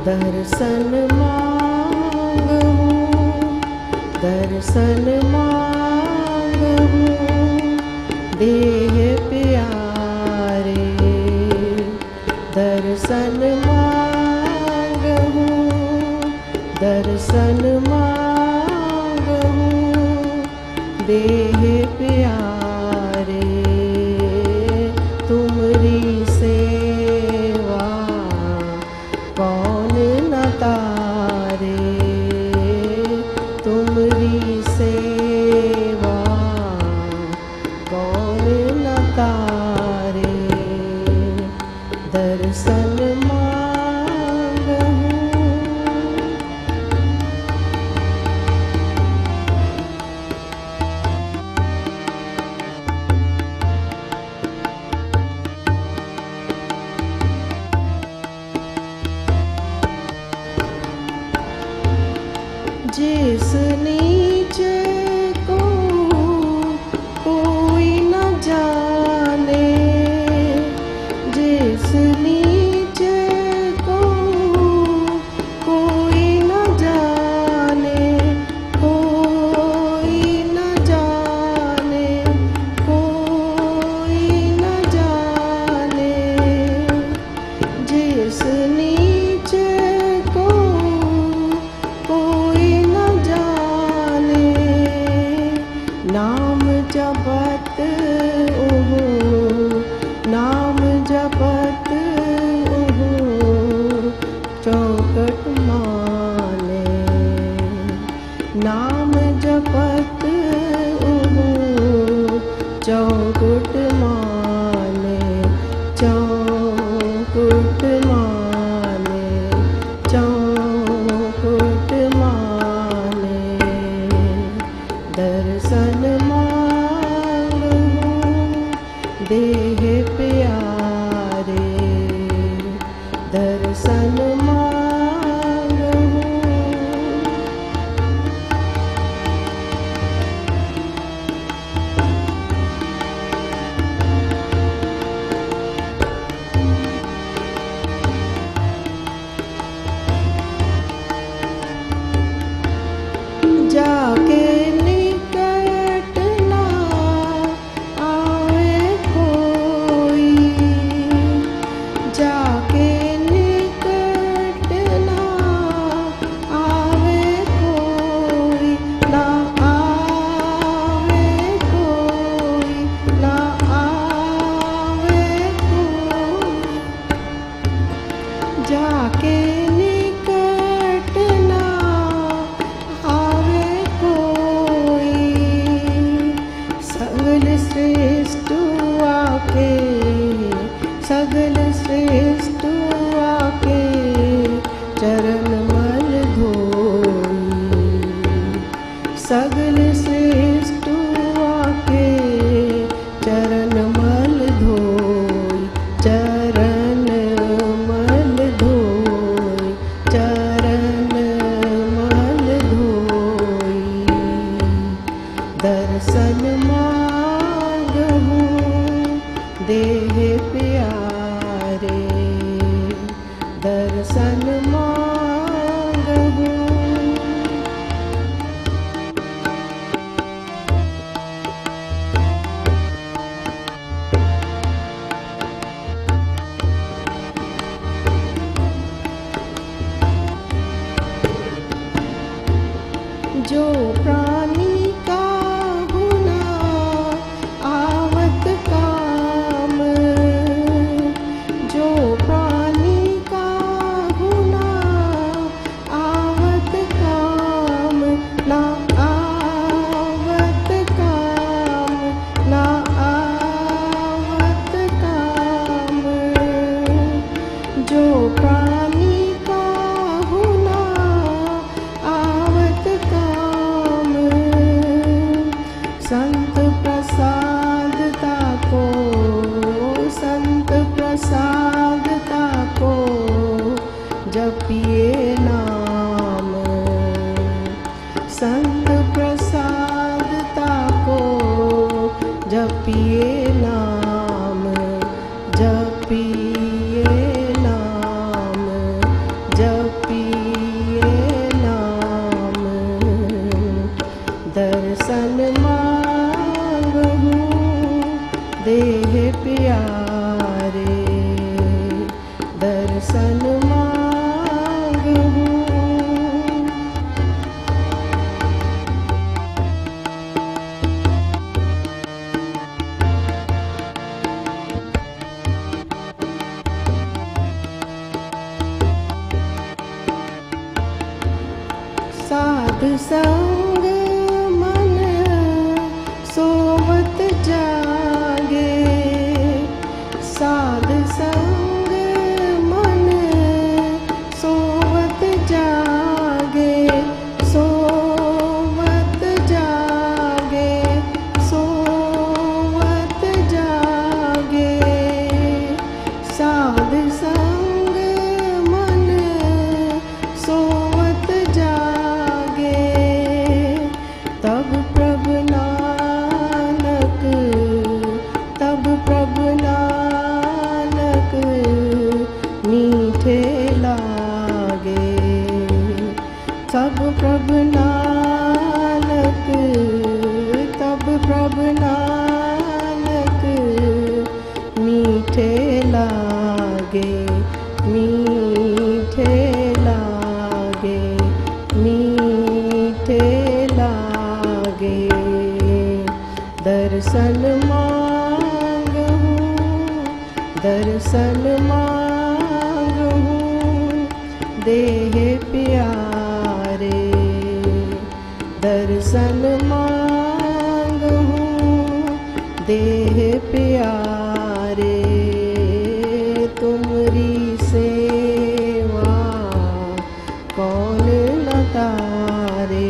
दर्शन मांगू, दर्शन मांगू, देह प्यारे। दर्शन मांगू, दर्शन मांगू, देह प्यारे। तुमरी सेवा कौन न तारे, तुमरी सेवा कौन न तारे। दर्शन मांगू, जिस नीचे को कोई न जाने, जिस नीचे को कोई न जाने, कोई न जाने, कोई न जाने। जिस नीचे को कोई न जाने, नाम जपत ओहो, नाम जपत ओहो, चौखट माने। नाम जपत ओहो, चौखट माने, चौखट माने, चौखट माने। दर्शन मांगू, देह प्यारे। दर्शन मांगू, जाके निकट ना आवे कोई, जाके निकट ना आवे कोई, ना आवे कोई, ना आवे कोई। जाके निकट ना आवे कोई, सगल श्रेष्ठ आके, सगल श्रेष्ठ आके चरण मल धोई। सगल श्रेष्ठ आके चरण मल धोई, चरण मल धोई, चरण मल धोई। दर्शन मांगू, देह प्यारे। दर्शन मांगू, जो प्राणी का होना आवत काम, जो प्राणी का होना आवत काम, ना आवत काम, ना आवत काम। जो प्राणी का होना आवत काम, संत प्रसादता को, संत प्रसादता को जपिए नाम। संत प्रसादता को जपिए नाम, जपिए नाम, जप साध संग मन सोवत जागे, साध संग मन सोवत जागे, सोवत जागे, सोवत जागे। साध संग मन सोवत जागे, तब प्रभु नानक, तब प्रभु नानक मीठे लागे। तब प्रभु नानक, तब प्रभु नानक मीठे लागे, मीठे लागे, मीठे लागे। दर्शन मांगू, दर्शन मांगू देह प्यारे, दर्शन मांगू देह प्यारे। तुमरी सेवा कौन न तारे,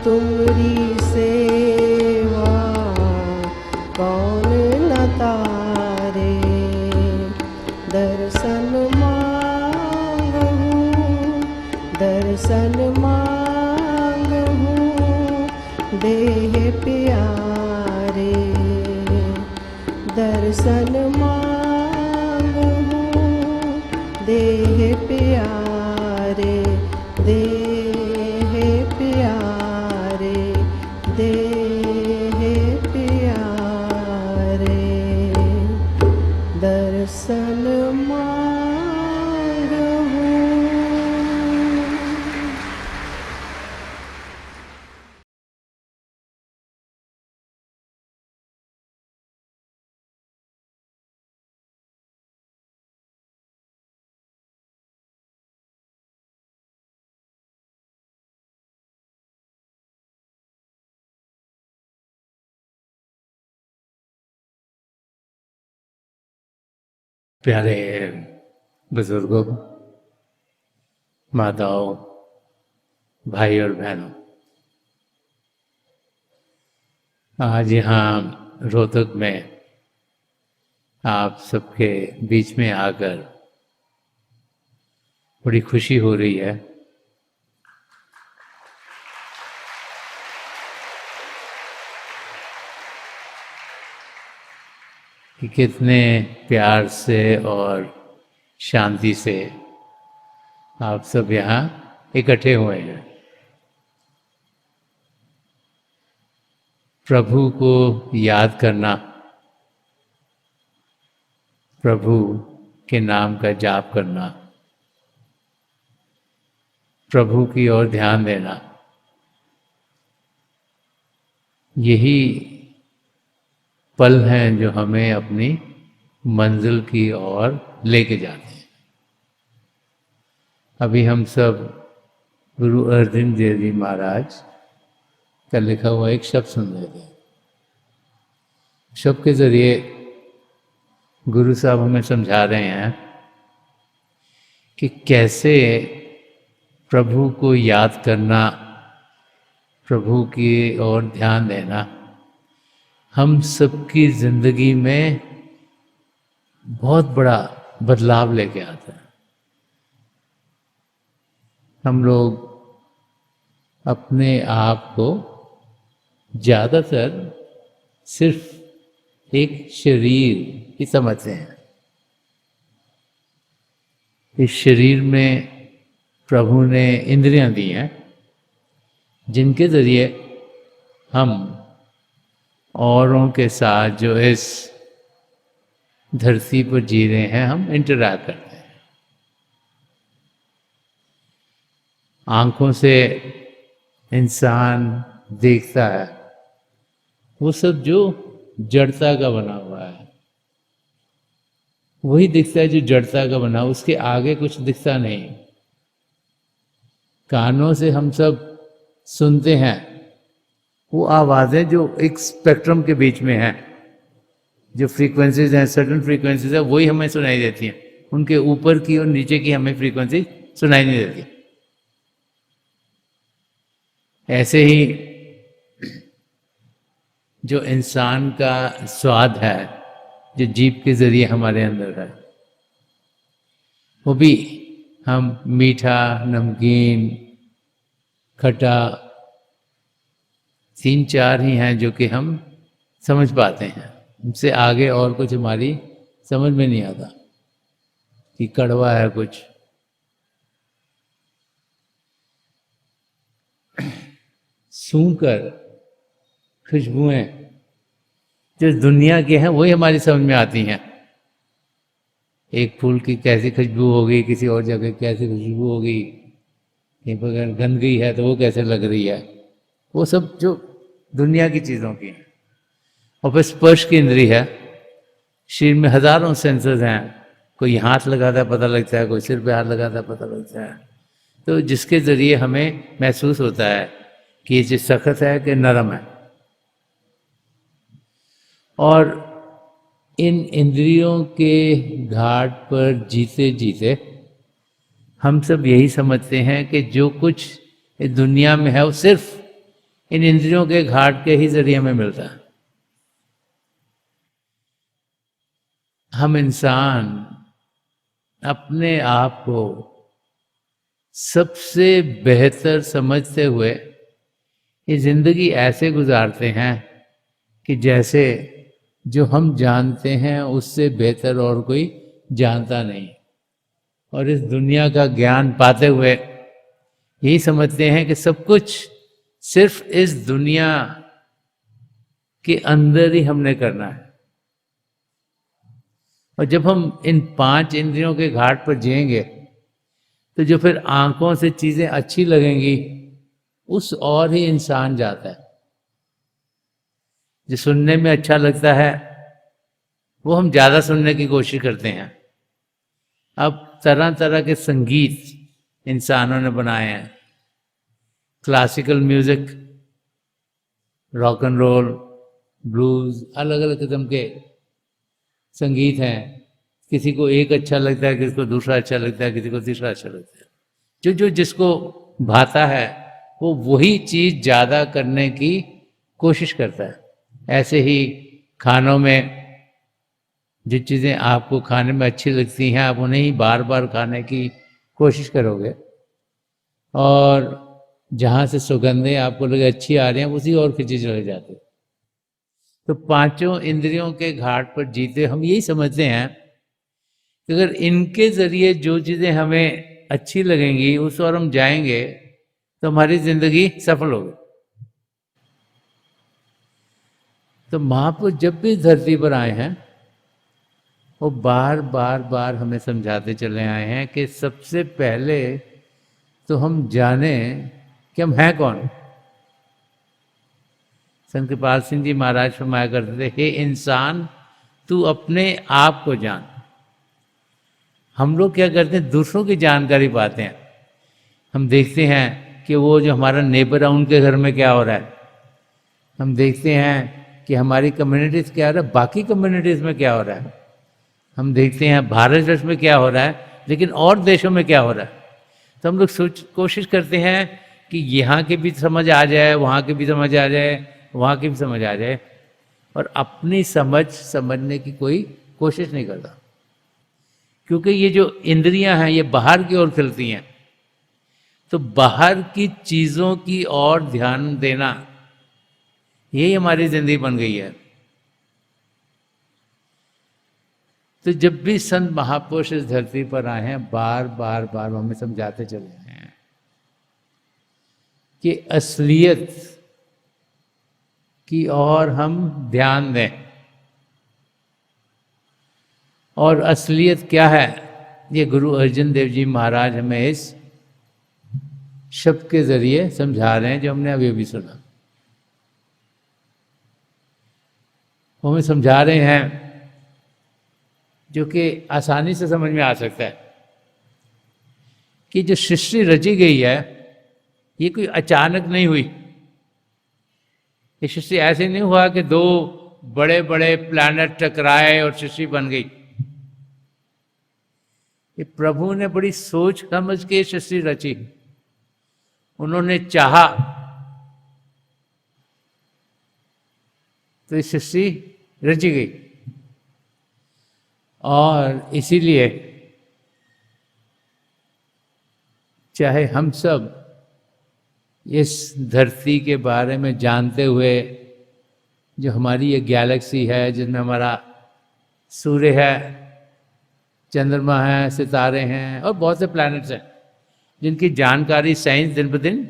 तुमरी सेवा कौन न तारे। दर्शन मांगू, दर्शन मांगू देह प्यारे, दर्शन मांगू देह प्यारे, देह प्यारे, देह प्यारे। दर्शन मांगू। प्यारे बुजुर्गों, माताओं, भाई और बहनों, आज यहाँ रोहतक में आप सबके बीच में आकर बड़ी खुशी हो रही है। कि कितने प्यार से और शांति से आप सब यहाँ इकट्ठे हुए हैं। प्रभु को याद करना, प्रभु के नाम का जाप करना, प्रभु की ओर ध्यान देना, यही पल हैं जो हमें अपनी मंजिल की ओर लेके जाते हैं। अभी हम सब गुरु अर्जुन देव जी महाराज का लिखा हुआ एक शब्द सुन रहे थे। शब्द के जरिए गुरु साहब हमें समझा रहे हैं कि कैसे प्रभु को याद करना, प्रभु की ओर ध्यान देना हम सबकी जिंदगी में बहुत बड़ा बदलाव लेके आता है। हम लोग अपने आप को ज़्यादातर सिर्फ एक शरीर ही समझते हैं। इस शरीर में प्रभु ने इंद्रियां दी हैं जिनके ज़रिए हम औरों के साथ जो इस धरती पर जी रहे हैं हम इंटरैक्ट करते हैं। आंखों से इंसान देखता है, वो सब जो जड़ता का बना हुआ है वही दिखता है, जो जड़ता का बना, उसके आगे कुछ दिखता नहीं। कानों से हम सब सुनते हैं वो आवाज़ें जो एक स्पेक्ट्रम के बीच में हैं, जो फ्रीक्वेंसीज हैं, सर्टन फ्रीक्वेंसीज है, वही हमें सुनाई देती हैं। उनके ऊपर की और नीचे की हमें फ्रीक्वेंसी सुनाई नहीं देती। ऐसे ही जो इंसान का स्वाद है, जो जीभ के जरिए हमारे अंदर है, वो भी हम मीठा, नमकीन, खट्टा, 3-4 ही हैं जो कि हम समझ पाते हैं। उससे आगे और कुछ हमारी समझ में नहीं आता कि कड़वा है कुछ। सूंघकर खुशबुएं जो दुनिया की हैं वही हमारी समझ में आती हैं। एक फूल की कैसी खुशबू होगी, किसी और जगह कैसी खुशबू होगी, कहीं पर अगर गंदगी है तो वो कैसे लग रही है, वो सब जो दुनिया की चीज़ों की हैं। और फिर स्पर्श की इंद्री है। शरीर में हजारों सेंसर्स हैं, कोई हाथ लगाता है पता लगता है, कोई सिर पे हाथ लगाता है पता लगता है, तो जिसके ज़रिए हमें महसूस होता है कि ये चीज़ सख्त है कि नरम है। और इन इंद्रियों के घाट पर जीते जीते हम सब यही समझते हैं कि जो कुछ इस दुनिया में है वो सिर्फ इन इंद्रियों के घाट के ही जरिए हमें मिलता है। हम इंसान अपने आप को सबसे बेहतर समझते हुए ये जिंदगी ऐसे गुजारते हैं कि जैसे जो हम जानते हैं उससे बेहतर और कोई जानता नहीं। और इस दुनिया का ज्ञान पाते हुए यही समझते हैं कि सब कुछ सिर्फ इस दुनिया के अंदर ही हमने करना है। और जब हम इन 5 इंद्रियों के घाट पर जिएंगे तो जो फिर आंखों से चीजें अच्छी लगेंगी उस और ही इंसान जाता है। जो सुनने में अच्छा लगता है वो हम ज़्यादा सुनने की कोशिश करते हैं। अब तरह तरह के संगीत इंसानों ने बनाए हैं, classical music, rock and roll, blues, अलग अलग किस्म के संगीत हैं। किसी को एक अच्छा लगता है, किसी को दूसरा अच्छा लगता है, किसी को तीसरा अच्छा लगता है। जो जो जिसको भाता है वो वही चीज़ ज़्यादा करने की कोशिश करता है। ऐसे ही खानों में जो चीज़ें आपको खाने में अच्छी लगती हैं आप उन्हें ही बार बार खाने की कोशिश करोगे, और जहाँ से सुगंधें आपको लगे अच्छी आ रही हैं उसी और खींची चले जाते। तो 5 इंद्रियों के घाट पर जीते हम यही समझते हैं कि अगर इनके ज़रिए जो चीज़ें हमें अच्छी लगेंगी उस और हम जाएंगे तो हमारी ज़िंदगी सफल होगी। तो महापुरुष जब भी धरती पर आए हैं वो बार बार हमें समझाते चले आए हैं कि सबसे पहले तो हम जाने कि हम हैं कौन। संत कृपाल सिंह जी महाराज फरमाया करते थे, हे इंसान तू अपने आप को जान। हम लोग क्या करते हैं, दूसरों की जानकारी पाते हैं। हम देखते हैं कि वो जो हमारा नेबर है उनके घर में क्या हो रहा है, हम देखते हैं कि हमारी कम्युनिटीज़ क्या हो रहा है, बाकी कम्युनिटीज़ में क्या हो रहा है, हम देखते हैं भारत वर्ष में क्या हो रहा है, लेकिन और देशों में क्या हो रहा है। तो हम लोग कोशिश करते हैं कि यहाँ की भी समझ आ जाए, वहाँ की भी समझ आ जाए, वहाँ की भी समझ आ जाए, और अपनी समझने की कोई कोशिश नहीं करता। क्योंकि ये जो इंद्रियां हैं ये बाहर की ओर खिलती हैं, तो बाहर की चीज़ों की ओर ध्यान देना यही हमारी जिंदगी बन गई है। तो जब भी संत महापुरुष इस धरती पर आए हैं बार बार हमें समझाते चले हैं कि असलियत की ओर हम ध्यान दें। और असलियत क्या है ये गुरु अर्जन देव जी महाराज हमें इस शब्द के जरिए समझा रहे हैं जो हमने अभी अभी सुना। वो हमें समझा रहे हैं जो कि आसानी से समझ में आ सकता है कि जो सृष्टि रची गई है ये कोई अचानक नहीं हुई। ये सृष्टि ऐसे नहीं हुआ कि दो बड़े बड़े प्लैनेट टकराए और सृष्टि बन गई। ये प्रभु ने बड़ी सोच समझ के सृष्टि रची। उन्होंने चाहा तो ये सृष्टि रची गई। और इसीलिए चाहे हम सब इस धरती के बारे में जानते हुए, जो हमारी ये गैलेक्सी है जिसमें हमारा सूर्य है, चंद्रमा है, सितारे हैं और बहुत से प्लैनेट्स हैं जिनकी जानकारी साइंस दिन ब दिन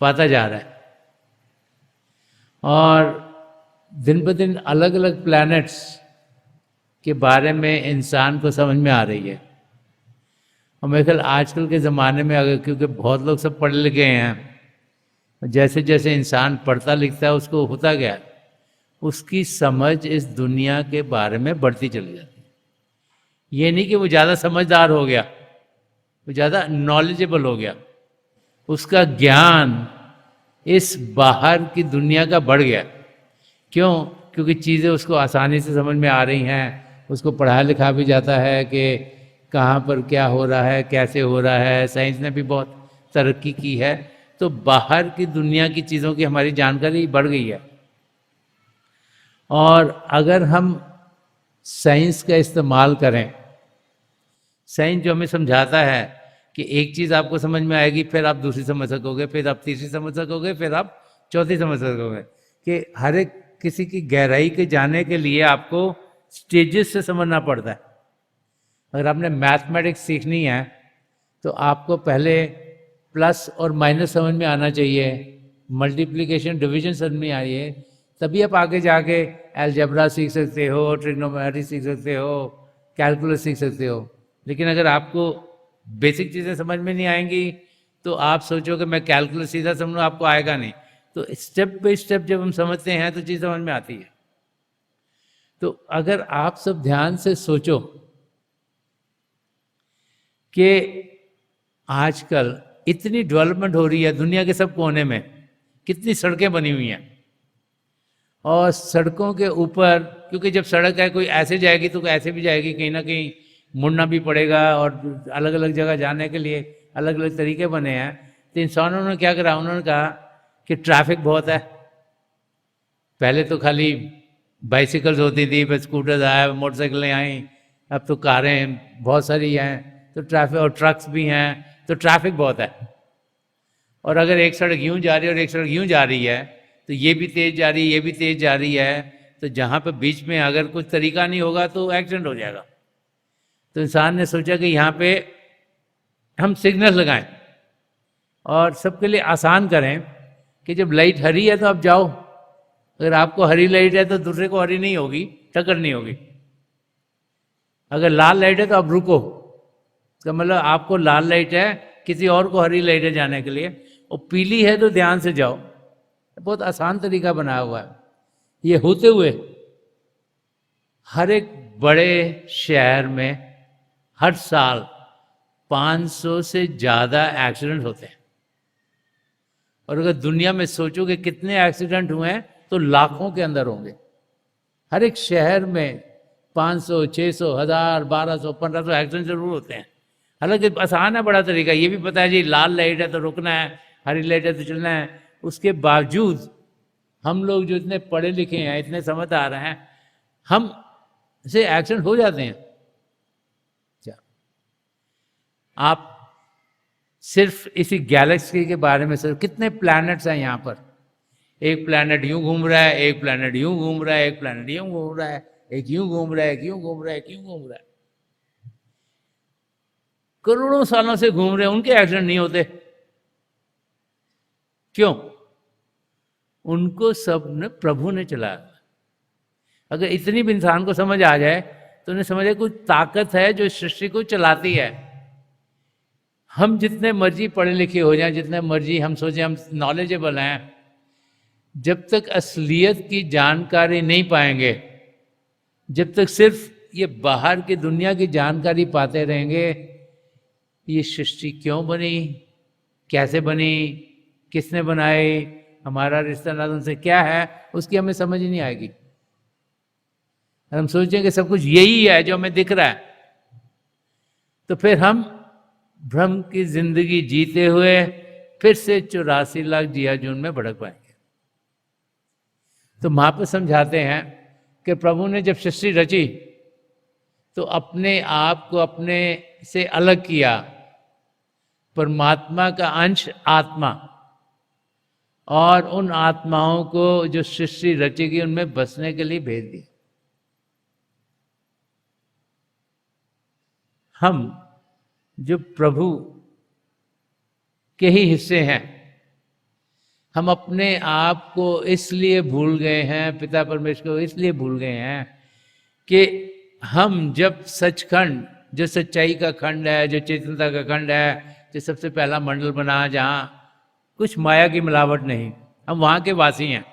पाता जा रहा है, और दिन ब दिन अलग अलग प्लैनेट्स के बारे में इंसान को समझ में आ रही है। और मेरे ख्याल आजकल के ज़माने में अगर, क्योंकि बहुत लोग सब पढ़े लिखे हैं, जैसे जैसे इंसान पढ़ता लिखता है उसको होता गया, उसकी समझ इस दुनिया के बारे में बढ़ती चली जाती है। ये नहीं कि वो ज़्यादा समझदार हो गया, वो ज़्यादा नॉलेजेबल हो गया, उसका ज्ञान इस बाहर की दुनिया का बढ़ गया। क्यों? क्योंकि चीज़ें उसको आसानी से समझ में आ रही हैं, उसको पढ़ा लिखा भी जाता है कि कहाँ पर क्या हो रहा है, कैसे हो रहा है। साइंस ने भी बहुत तरक्की की है, तो बाहर की दुनिया की चीज़ों की हमारी जानकारी बढ़ गई है। और अगर हम साइंस का इस्तेमाल करें, साइंस जो हमें समझाता है कि एक चीज़ आपको समझ में आएगी, फिर आप दूसरी समझ सकोगे, फिर आप तीसरी समझ सकोगे, फिर आप चौथी समझ सकोगे, कि हर एक किसी की गहराई के जाने के लिए आपको स्टेजेस से समझना पड़ता है। अगर आपने मैथमेटिक्स सीखनी है तो आपको पहले प्लस और माइनस समझ में आना चाहिए, मल्टीप्लिकेशन डिवीजन समझ में आइए, तभी आप आगे जाके अलजेब्रा सीख सकते हो, ट्रिग्नोमेट्री सीख सकते हो, कैलकुलस सीख सकते हो। लेकिन अगर आपको बेसिक चीज़ें समझ में नहीं आएंगी तो आप सोचोगे मैं कैलकुलस सीधा समझूँ, आपको आएगा नहीं। तो स्टेप बाय स्टेप जब हम समझते हैं तो चीज़ समझ में आती है। तो अगर आप सब ध्यान से सोचो कि आजकल इतनी डेवलपमेंट हो रही है दुनिया के सब कोने में, कितनी सड़कें बनी हुई हैं, और सड़कों के ऊपर, क्योंकि जब सड़क है कोई ऐसे जाएगी तो कोई ऐसे भी जाएगी, कहीं ना कहीं मुड़ना भी पड़ेगा, और अलग अलग जगह जाने के लिए अलग अलग तरीके बने हैं। तो इंसानों ने क्या करा, उन्होंने कहा कि ट्रैफिक बहुत है। पहले तो खाली बाइसिकल्स होती थी, फिर स्कूटर्स आए, मोटरसाइकिलें आई, अब तो कारें बहुत सारी हैं, तो ट्रैफिक, और ट्रक्स भी हैं, तो ट्रैफिक बहुत है। और अगर एक सड़क यूं जा रही है और एक सड़क यूं जा रही है तो ये भी तेज जा रही है, ये भी तेज जा रही है, तो जहाँ पे बीच में अगर कुछ तरीका नहीं होगा तो एक्सीडेंट हो जाएगा। तो इंसान ने सोचा कि यहाँ पे हम सिग्नल लगाएं और सबके लिए आसान करें कि जब लाइट हरी है तो आप जाओ, अगर आपको हरी लाइट है तो दूसरे को हरी नहीं होगी, टक्कर नहीं होगी। अगर लाल लाइट है तो आप रुको, तो मतलब आपको लाल लाइट है, किसी और को हरी लाइट है जाने के लिए, और पीली है तो ध्यान से जाओ। बहुत आसान तरीका बनाया हुआ है। ये होते हुए हर एक बड़े शहर में हर साल 500 से ज़्यादा एक्सीडेंट होते हैं। और अगर दुनिया में सोचो कि कितने एक्सीडेंट हुए हैं तो लाखों के अंदर होंगे। हर एक शहर में 500, 600, 1000, 1200, 1500 एक्सीडेंट जरूर होते हैं। हालांकि आसान है बड़ा तरीका, ये भी पता है जी लाल लाइट है तो रुकना है, हरी लाइट है तो चलना है। उसके बावजूद हम लोग जो इतने पढ़े लिखे हैं, इतने समझदार हैं, हम से एक्सीडेंट हो जाते हैं। क्या आप सिर्फ इसी गैलेक्सी के बारे में सोचो, कितने प्लैनेट्स हैं यहाँ पर। एक प्लैनेट यूं घूम रहा है, एक प्लैनेट यूं घूम रहा है, एक प्लैनेट यूं घूम रहा है, एक यूं घूम रहा है, एक यूं घूम रहा है, एक यूं घूम रहा है। करोड़ों सालों से घूम रहे हैं, उनके एक्सीडेंट नहीं होते। क्यों? उनको सब ने प्रभु ने चलाया। अगर इतनी भी इंसान को समझ आ जाए तो उन्हें समझे कुछ ताकत है जो सृष्टि को चलाती है। हम जितने मर्जी पढ़े लिखे हो जाएं, जितने मर्जी हम सोचें हम नॉलेजेबल हैं, जब तक असलियत की जानकारी नहीं पाएंगे, जब तक सिर्फ ये बाहर की दुनिया की जानकारी पाते रहेंगे, ये सृष्टि क्यों बनी, कैसे बनी, किसने बनाई, हमारा रिश्ता नाता उनसे क्या है, उसकी हमें समझ ही नहीं आएगी। हम सोचें कि सब कुछ यही है जो हमें दिख रहा है, तो फिर हम भ्रम की जिंदगी जीते हुए फिर से 84 लाख जिया जून में भड़क पाएंगे। तो महाप्रभु समझाते हैं कि प्रभु ने जब सृष्टि रची तो अपने आप को अपने से अलग किया, परमात्मा का अंश आत्मा, और उन आत्माओं को जो सृष्टि रचेगी उनमें बसने के लिए भेज दिया। हम जो प्रभु के ही हिस्से हैं, हम अपने आप को इसलिए भूल गए हैं, पिता परमेश्वर को इसलिए भूल गए हैं कि हम जब सचखंड, जो सच्चाई का खंड है, जो चेतनता का खंड है, जो सबसे पहला मंडल बना जहाँ कुछ माया की मिलावट नहीं, हम वहाँ के वासी हैं।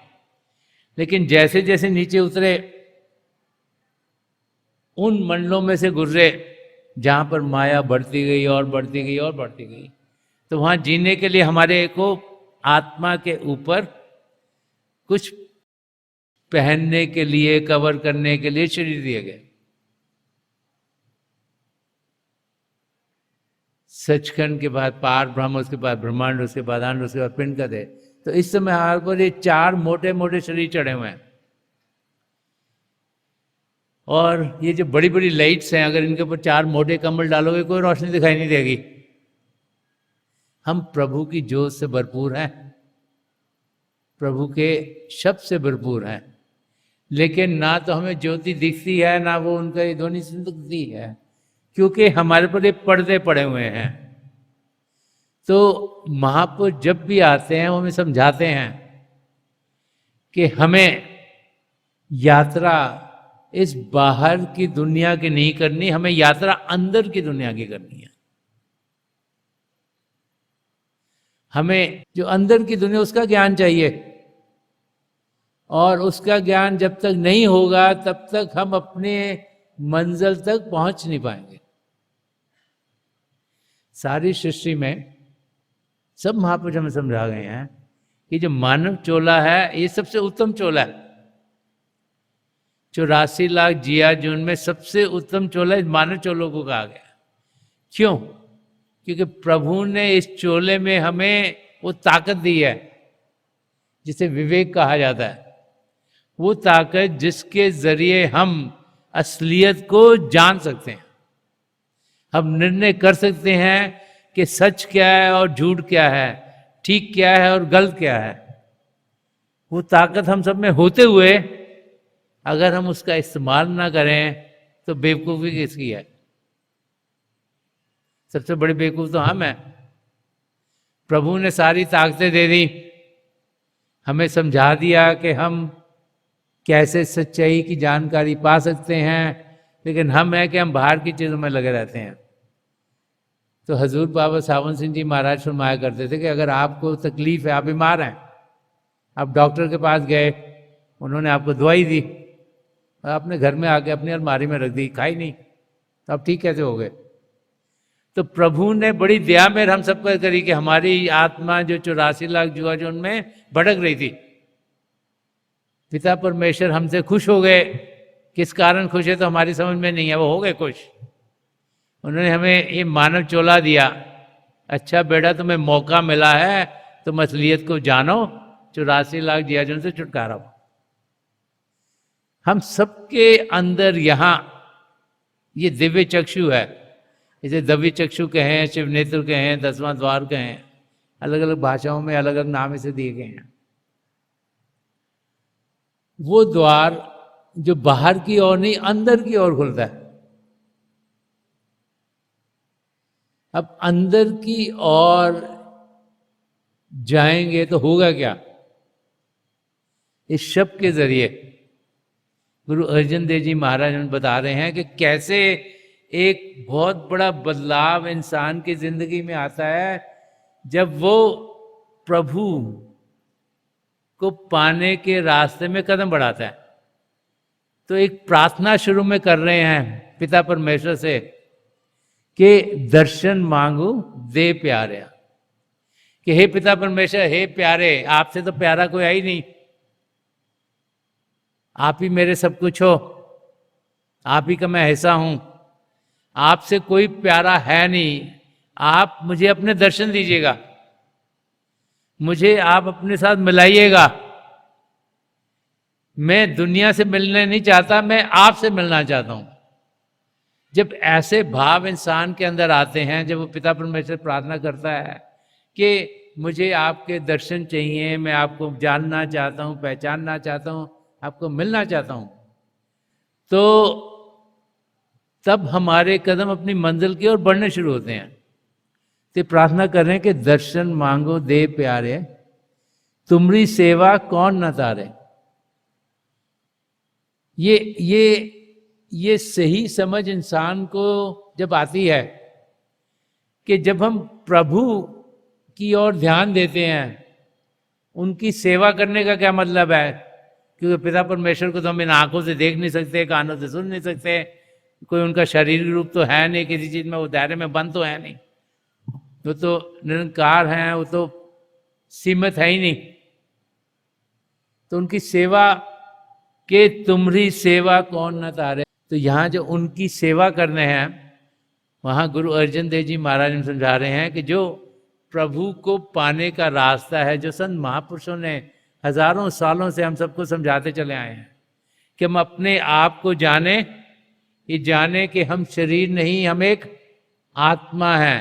लेकिन जैसे जैसे नीचे उतरे, उन मंडलों में से गुजरे जहाँ पर माया बढ़ती गई और बढ़ती गई और बढ़ती गई, तो वहाँ जीने के लिए हमारे को आत्मा के ऊपर कुछ पहनने के लिए, कवर करने के लिए शरीर दिए गए। सचखंड के बाद पार ब्रह्म, उसके बाद ब्रह्मांड, उसके बाद अंड, उसके बाद पिंड का देह। तो इस समय हमारे पर ये 4 मोटे मोटे शरीर चढ़े हुए हैं, और ये जो बड़ी बड़ी लाइट्स हैं, अगर इनके ऊपर 4 मोटे कंबल डालोगे कोई रोशनी दिखाई नहीं देगी। हम प्रभु की जोत से भरपूर हैं, प्रभु के शब्द से भरपूर हैं, लेकिन ना तो हमें ज्योति दिखती है, ना वो उनका ये ध्वनि से दिखती है, क्योंकि हमारे पर ये पर्दे पड़े हुए हैं। तो महापुरुष जब भी आते हैं वो हमें समझाते हैं कि हमें यात्रा इस बाहर की दुनिया की नहीं करनी, हमें यात्रा अंदर की दुनिया की करनी है। हमें जो अंदर की दुनिया, उसका ज्ञान चाहिए, और उसका ज्ञान जब तक नहीं होगा तब तक हम अपने मंजिल तक पहुंच नहीं पाएंगे। सारी सृष्टि में सब महापुरुष हमें समझा गए हैं कि जो मानव चोला है ये सबसे उत्तम चोला है। 84 लाख जिया जून में सबसे उत्तम चोला इस मानव चोलों को कहा गया। क्यों? क्योंकि प्रभु ने इस चोले में हमें वो ताकत दी है जिसे विवेक कहा जाता है। वो ताकत जिसके जरिए हम असलियत को जान सकते हैं, हम निर्णय कर सकते हैं कि सच क्या है और झूठ क्या है, ठीक क्या है और गलत क्या है। वो ताकत हम सब में होते हुए अगर हम उसका इस्तेमाल ना करें तो बेवकूफ़ी किसकी है? सबसे बड़ी बेवकूफ़ तो हम हैं। प्रभु ने सारी ताकतें दे दी, हमें समझा दिया कि हम कैसे सच्चाई की जानकारी पा सकते हैं, लेकिन हम हैं कि हम बाहर की चीज़ों में लगे रहते हैं। तो हजूर बाबा सावन सिंह जी महाराज फरमाया करते थे कि अगर आपको तकलीफ है, आप बीमार हैं, आप डॉक्टर के पास गए, उन्होंने आपको दवाई दी और आपने घर में आके अपनी अलमारी में रख दी, खाई नहीं, तो आप ठीक कैसे हो गए? तो प्रभु ने बड़ी दया में हम सब पर करी कि हमारी आत्मा जो 84 लाख जुआ जो उनमें भटक रही थी, पिता परमेश्वर हमसे खुश हो गए। किस कारण खुश है तो हमारी समझ में नहीं है, वो हो गए खुश। उन्होंने हमें ये मानव चोला दिया, अच्छा बेटा तुम्हें मौका मिला है, तुम असलियत को जानो, 84 लाख जियाजन से छुटकारा हो। हम सबके अंदर यहाँ ये दिव्य चक्षु है, इसे दिव्य चक्षु कहें, शिव नेत्र कहें, 10वां द्वार कहें, अलग अलग भाषाओं में अलग अलग नाम इसे दिए गए हैं। वो द्वार जो बाहर की ओर नहीं अंदर की ओर खुलता है। अब अंदर की ओर जाएंगे तो होगा क्या? इस शब्द के जरिए गुरु अर्जन देव जी महाराज हमें बता रहे हैं कि कैसे एक बहुत बड़ा बदलाव इंसान की जिंदगी में आता है जब वो प्रभु को पाने के रास्ते में कदम बढ़ाता है। तो एक प्रार्थना शुरू में कर रहे हैं पिता परमेश्वर से कि दर्शन मांगू दे प्यारे। कि हे पिता परमेश्वर, हे प्यारे, आपसे तो प्यारा कोई है ही नहीं, आप ही मेरे सब कुछ हो, आप ही का मैं हिस्सा हूं, आपसे कोई प्यारा है नहीं, आप मुझे अपने दर्शन दीजिएगा, मुझे आप अपने साथ मिलाइएगा। मैं दुनिया से मिलने नहीं चाहता, मैं आपसे मिलना चाहता हूं। जब ऐसे भाव इंसान के अंदर आते हैं, जब वो पिता परमेश्वर प्रार्थना करता है कि मुझे आपके दर्शन चाहिए, मैं आपको जानना चाहता हूं, पहचानना चाहता हूं, आपको मिलना चाहता हूं, तो तब हमारे कदम अपनी मंजिल की ओर बढ़ने शुरू होते हैं। तो प्रार्थना कर रहे हैं कि दर्शन मांगो दे प्यारे, तुमरी सेवा कौन न तारे। ये सही समझ इंसान को जब आती है कि जब हम प्रभु की ओर ध्यान देते हैं, उनकी सेवा करने का क्या मतलब है, क्योंकि पिता परमेश्वर को तो हम इन आंखों से देख नहीं सकते, कानों से सुन नहीं सकते, कोई उनका शारीरिक रूप तो है नहीं, किसी चीज में वो दायरे में बंद तो है नहीं, वो तो निरंकार हैं, वो तो सीमित है ही नहीं। तो उनकी सेवा के तुमरी सेवा कौन न तारे। तो यहाँ जो उनकी सेवा करने हैं, वहाँ गुरु अर्जन देव जी महाराज ने समझा रहे हैं कि जो प्रभु को पाने का रास्ता है, जो संत महापुरुषों ने हजारों सालों से हम सबको समझाते चले आए हैं कि हम अपने आप को जाने, ये जाने कि हम शरीर नहीं, हम एक आत्मा है।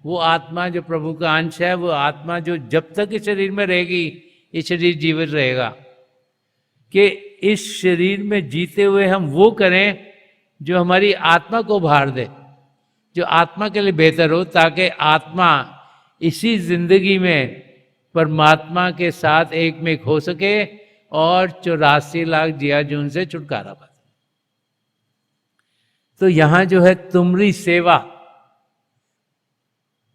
वो आत्मा जो प्रभु का अंश है, वो आत्मा जो जब तक इस शरीर में रहेगी, ये शरीर जीवित रहेगा, कि इस शरीर में जीते हुए हम वो करें जो हमारी आत्मा को उभार दे, जो आत्मा के लिए बेहतर हो, ताकि आत्मा इसी जिंदगी में परमात्मा के साथ एक में हो सके और 84 लाख जिया जून से छुटकारा पाए। तो यहां जो है तुमरी सेवा,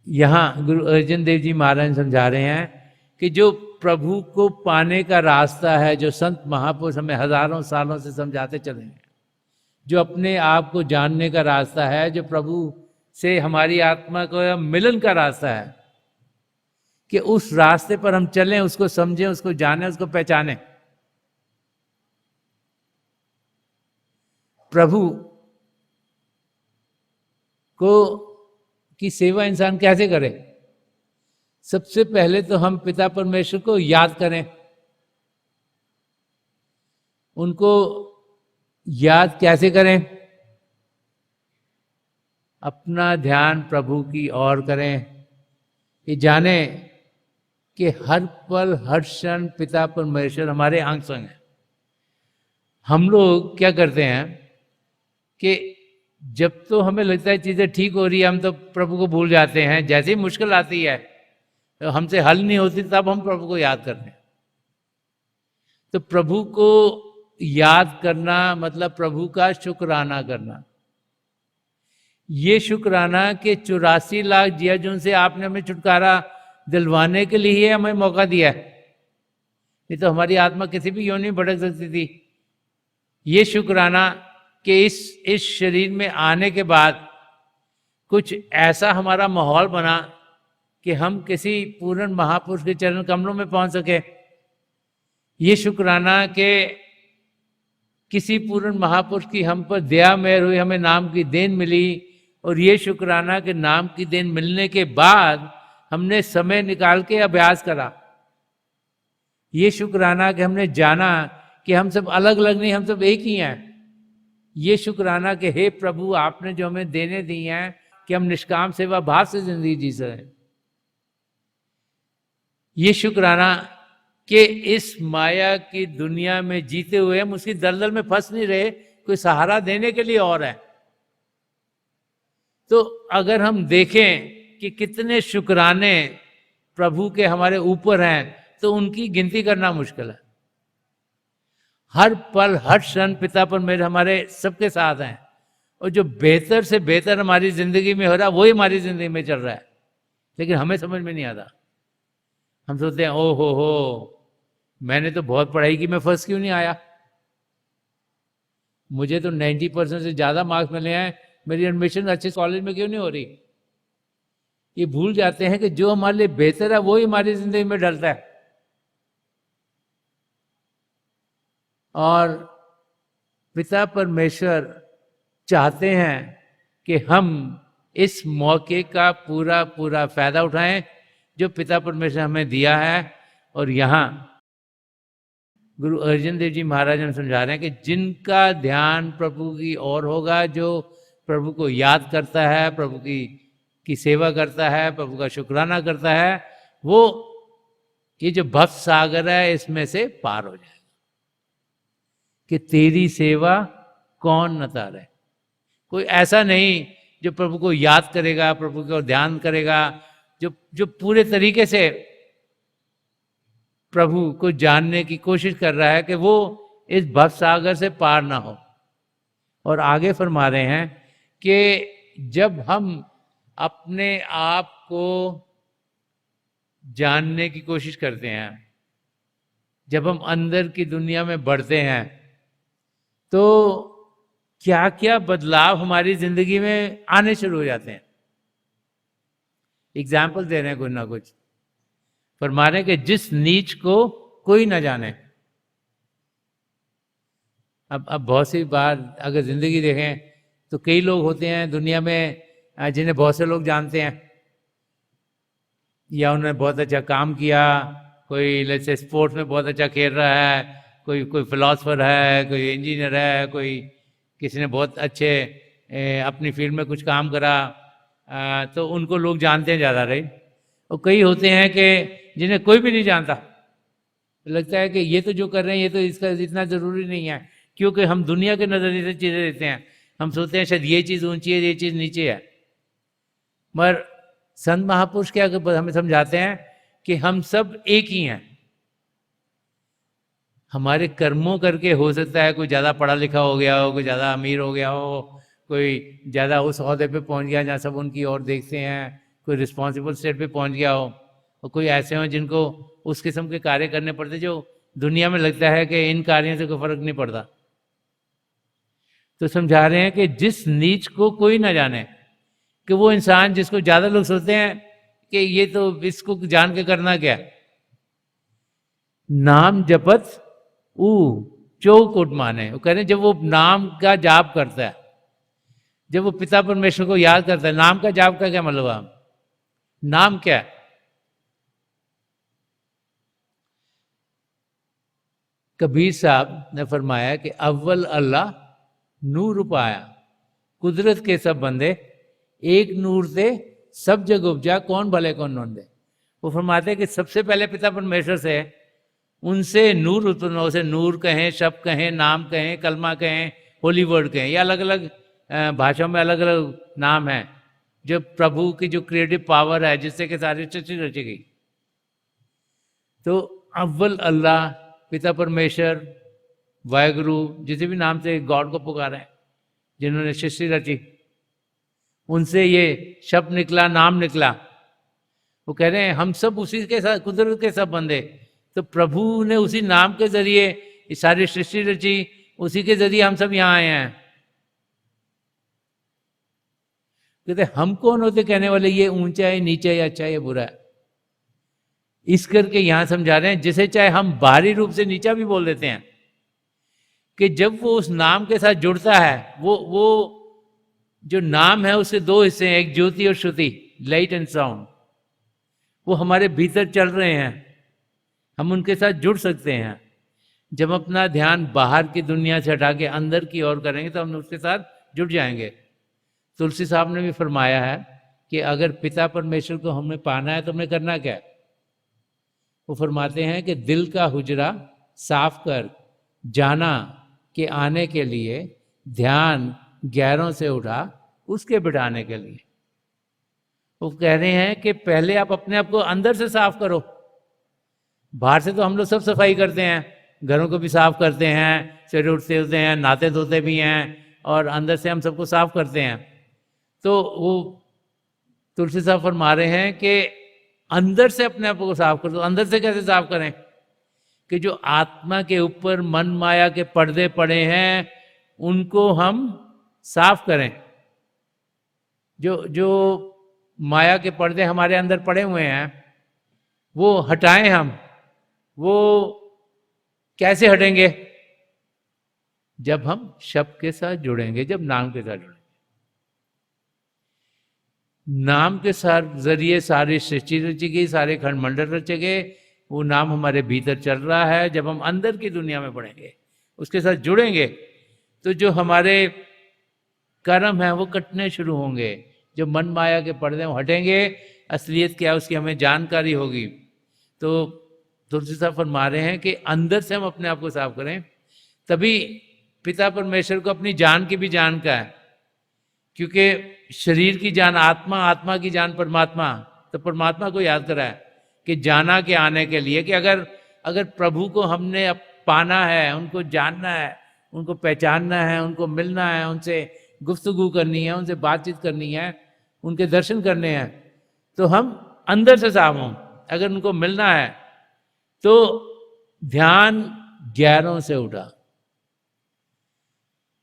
यहां गुरु अर्जन देव जी महाराज समझा रहे हैं कि जो प्रभु को पाने का रास्ता है, जो संत महापुरुष हमें हजारों सालों से समझाते चले हैं, जो अपने आप को जानने का रास्ता है, जो प्रभु से हमारी आत्मा को मिलन का रास्ता है, कि उस रास्ते पर हम चलें, उसको समझें, उसको जानें, उसको पहचानें। प्रभु को की सेवा इंसान कैसे करे? सबसे पहले तो हम पिता परमेश्वर को याद करें। उनको याद कैसे करें? अपना ध्यान प्रभु की ओर करें, ये जाने कि हर पल हर क्षण पिता परमेश्वर हमारे अंग संग है। हम लोग क्या करते हैं कि जब तो हमें लगता है चीजें ठीक हो रही है, हम तो प्रभु को भूल जाते हैं। जैसे ही मुश्किल आती है, तो हमसे हल नहीं होती, तब हम प्रभु को याद करते हैं। तो प्रभु को याद करना मतलब प्रभु का शुक्राना करना। ये शुक्राना कि 84 लाख जिया जून से आपने हमें छुटकारा दिलवाने के लिए हमें मौका दिया है, नहीं तो हमारी आत्मा किसी भी योनि में भटक सकती थी। ये शुक्राना कि इस शरीर में आने के बाद कुछ ऐसा हमारा माहौल बना कि हम किसी पूर्ण महापुरुष के चरण कमलों में पहुंच सके। ये शुक्राना कि किसी पूर्ण महापुरुष की हम पर दया मेहर हुई, हमें नाम की देन मिली। और ये शुक्राना कि नाम की देन मिलने के बाद हमने समय निकाल के अभ्यास करा। ये शुक्राना कि हमने जाना कि हम सब अलग अलग नहीं, हम सब एक ही हैं। ये शुक्राना कि हे प्रभु, आपने जो हमें देने दी हैं कि हम निष्काम सेवा भाव से जिंदगी जी सकें। ये शुक्राना कि इस माया की दुनिया में जीते हुए हम उसकी दलदल में फंस नहीं रहे, कोई सहारा देने के लिए और है। तो अगर हम देखें कि कितने शुक्राने प्रभु के हमारे ऊपर हैं, तो उनकी गिनती करना मुश्किल है। हर पल हर क्षण पिता परमेश्वर हमारे सबके साथ हैं, और जो बेहतर से बेहतर हमारी जिंदगी में हो रहा है, वही हमारी जिंदगी में चल रहा है, लेकिन हमें समझ में नहीं आता। हम सोचते हैं ओ हो मैंने तो बहुत पढ़ाई की, मैं फर्स्ट क्यों नहीं आया? मुझे तो 90% से ज्यादा मार्क्स मिले हैं, मेरी एडमिशन अच्छे कॉलेज में क्यों नहीं हो रही? ये भूल जाते हैं कि जो हमारे लिए बेहतर है वो ही हमारी जिंदगी में डलता है। और पिता परमेश्वर चाहते हैं कि हम इस मौके का पूरा पूरा फायदा उठाएं जो पिता परमेश्वर हमें दिया है। और यहाँ गुरु अर्जन देव जी महाराज हम समझा रहे हैं कि जिनका ध्यान प्रभु की ओर होगा, जो प्रभु को याद करता है, प्रभु की सेवा करता है, प्रभु का शुक्राना करता है, वो ये जो भव सागर है इसमें से पार हो जाएगा। कि तेरी सेवा कौन न तारे। कोई ऐसा नहीं जो प्रभु को याद करेगा, प्रभु को ध्यान करेगा, जो पूरे तरीके से प्रभु को जानने की कोशिश कर रहा है, कि वो इस भव सागर से पार ना हो। और आगे फरमा रहे हैं कि जब हम अपने आप को जानने की कोशिश करते हैं, जब हम अंदर की दुनिया में बढ़ते हैं, तो क्या क्या बदलाव हमारी जिंदगी में आने शुरू हो जाते हैं। एग्जाम्पल दे रहे हैं कुछ ना कुछ। फरमा रहे हैं कि जिस नीच को कोई ना जाने। अब बहुत सी बार अगर जिंदगी देखें तो कई लोग होते हैं दुनिया में जिन्हें बहुत से लोग जानते हैं, या उन्होंने बहुत अच्छा काम किया, कोई जैसे स्पोर्ट्स में बहुत अच्छा खेल रहा है, कोई फिलोसफर है, कोई इंजीनियर है, कोई किसी ने बहुत अच्छे अपनी फील्ड में कुछ काम करा, तो उनको लोग जानते हैं ज़्यादा, रही। और कई होते हैं कि जिन्हें कोई भी नहीं जानता, लगता है कि ये तो जो कर रहे हैं ये तो इसका इतना ज़रूरी नहीं है, क्योंकि हम दुनिया के नज़रिए से चीज़ें देखते हैं। हम सोचते हैं शायद ये चीज़ ऊंची है, ये चीज़ नीचे है। मगर संत महापुरुष क्या हमें समझाते हैं कि हम सब एक ही हैं। हमारे कर्मों करके हो सकता है कोई ज़्यादा पढ़ा लिखा हो गया हो, कोई ज़्यादा अमीर हो गया हो, कोई ज़्यादा उस ओहदे पे पहुंच गया जहाँ सब उनकी ओर देखते हैं, कोई रिस्पॉन्सिबल स्टेट पे पहुंच गया हो, और कोई ऐसे हो जिनको उस किस्म के कार्य करने पड़ते जो दुनिया में लगता है कि इन कार्यों से कोई फर्क नहीं पड़ता। तो समझा रहे हैं कि जिस नीच को कोई ना जाने, कि वो इंसान जिसको ज़्यादा लोग सोचते हैं कि ये तो इसको जान के करना क्या, नाम जपत ऊ चौकुट माने। वो कह रहे हैं जब वो नाम का जाप करता है, जब वो पिता परमेश्वर को याद करता है। नाम का जाप का क्या मतलब है? नाम क्या है? कबीर साहब ने फरमाया कि अव्वल अल्लाह नूर पाया, कुदरत के सब बंदे एक नूर से सब जग उपजा, कौन भले कौन नोंदे। वो फरमाते हैं कि सबसे पहले पिता परमेश्वर से, उनसे नूर उत्पन्न हो। उसे नूर कहें, शब्द कहें, नाम कहें, कलमा कहें, होली वर्ड कहें, या अलग अलग भाषाओं में अलग अलग नाम है, जो प्रभु की जो क्रिएटिव पावर है जिससे कि सारी सृष्टि रची गई। तो अव्वल अल्लाह, पिता परमेश्वर, वाहेगुरु, जिस भी नाम से गॉड को पुकारा है, जिन्होंने सृष्टि रची, उनसे ये शब्द निकला, नाम निकला। वो कह रहे हैं हम सब उसी के साथ, कुदरत के सब बंदे। तो प्रभु ने उसी नाम के जरिए ये सारी सृष्टि रची, उसी के जरिए हम सब यहाँ आए हैं। कहते हम कौन होते कहने वाले ये ऊंचा है, नीचा है, अच्छा है, बुरा है। इस करके यहां समझा रहे हैं जिसे चाहे हम बाहरी रूप से नीचा भी बोल देते हैं, कि जब वो उस नाम के साथ जुड़ता है, वो जो नाम है उसके दो हिस्से हैं, एक ज्योति और श्रुति, लाइट एंड साउंड। वो हमारे भीतर चल रहे हैं, हम उनके साथ जुड़ सकते हैं। जब अपना ध्यान बाहर की दुनिया से हटा के अंदर की ओर करेंगे तो हम उसके साथ जुड़ जाएंगे। तुलसी साहब ने भी फरमाया है कि अगर पिता परमेश्वर को हमें पाना है तो हमें करना क्या है। वो फरमाते हैं कि दिल का हुजरा साफ कर, जाना के आने के लिए, ध्यान गैरों से उठा उसके बिठाने के लिए। वो कह रहे हैं कि पहले आप अपने आप को अंदर से साफ करो। बाहर से तो हम लोग सब सफाई करते हैं, घरों को भी साफ करते हैं, सवेरे उठते होते हैं, नहाते धोते भी हैं, और अंदर से हम सबको साफ करते हैं। तो वो तुलसी साहब फरमा रहे हैं कि अंदर से अपने आप को साफ कर दो। अंदर से कैसे साफ करें? कि जो आत्मा के ऊपर मन माया के पर्दे पड़े हैं उनको हम साफ करें। जो माया के पर्दे हमारे अंदर पड़े हुए हैं, वो हटाएं हम, वो कैसे हटेंगे? जब हम शब्द के साथ जुड़ेंगे, जब नाम के साथ जुड़ेंगे। नाम के साथ जरिए सारी सृष्टि रची गई, सारे खंडमंडल रचे गए, वो नाम हमारे भीतर चल रहा है। जब हम अंदर की दुनिया में बढ़ेंगे, उसके साथ जुड़ेंगे, तो जो हमारे कर्म है वो कटने शुरू होंगे, जो मन माया के पर्दे वो हटेंगे, असलियत क्या है उसकी हमें जानकारी होगी। तो तुलसी साहब फरमा रहे हैं कि अंदर से हम अपने आप को साफ करें, तभी पिता परमेश्वर को अपनी जान की भी जान का है, क्योंकि शरीर की जान आत्मा, आत्मा की जान परमात्मा। तो परमात्मा को याद करा है कि जाना के आने के लिए, कि अगर प्रभु को हमने पाना है, उनको जानना है, उनको पहचानना है, उनको मिलना है, उनसे गुफ्तगू करनी है, उनसे बातचीत करनी है, उनके दर्शन करने हैं, तो हम अंदर से साफ हों। अगर उनको मिलना है तो ध्यान गैरों से उठा,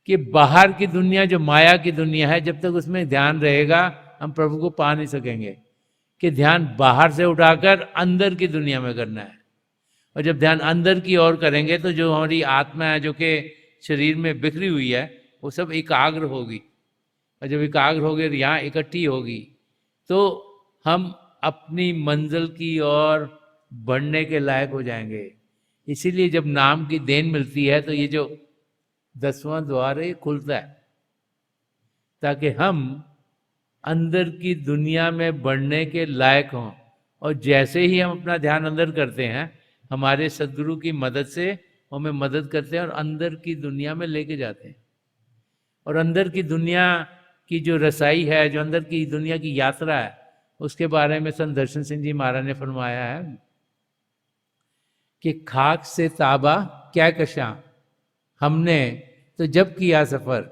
कि बाहर की दुनिया जो माया की दुनिया है, जब तक उसमें ध्यान रहेगा हम प्रभु को पा नहीं सकेंगे। कि ध्यान बाहर से उठाकर अंदर की दुनिया में करना है, और जब ध्यान अंदर की ओर करेंगे तो जो हमारी आत्मा है, जो कि शरीर में बिखरी हुई है, वो सब एकाग्र होगी, और जब एकाग्र होगी और यहाँ इकट्ठी होगी, तो हम अपनी मंजिल की ओर बढ़ने के लायक हो जाएंगे। इसीलिए जब नाम की देन मिलती है तो ये जो 10वां द्वार है ये खुलता है, ताकि हम अंदर की दुनिया में बढ़ने के लायक हों। और जैसे ही हम अपना ध्यान अंदर करते हैं, हमारे सदगुरु की मदद से हमें मदद करते हैं और अंदर की दुनिया में लेके जाते हैं। और अंदर की दुनिया की जो रसाई है, जो अंदर की दुनिया की यात्रा है, उसके बारे में संत दर्शन सिंह जी महाराज ने फरमाया है कि खाक से ताबा क्या कशा, हमने तो जब किया सफर,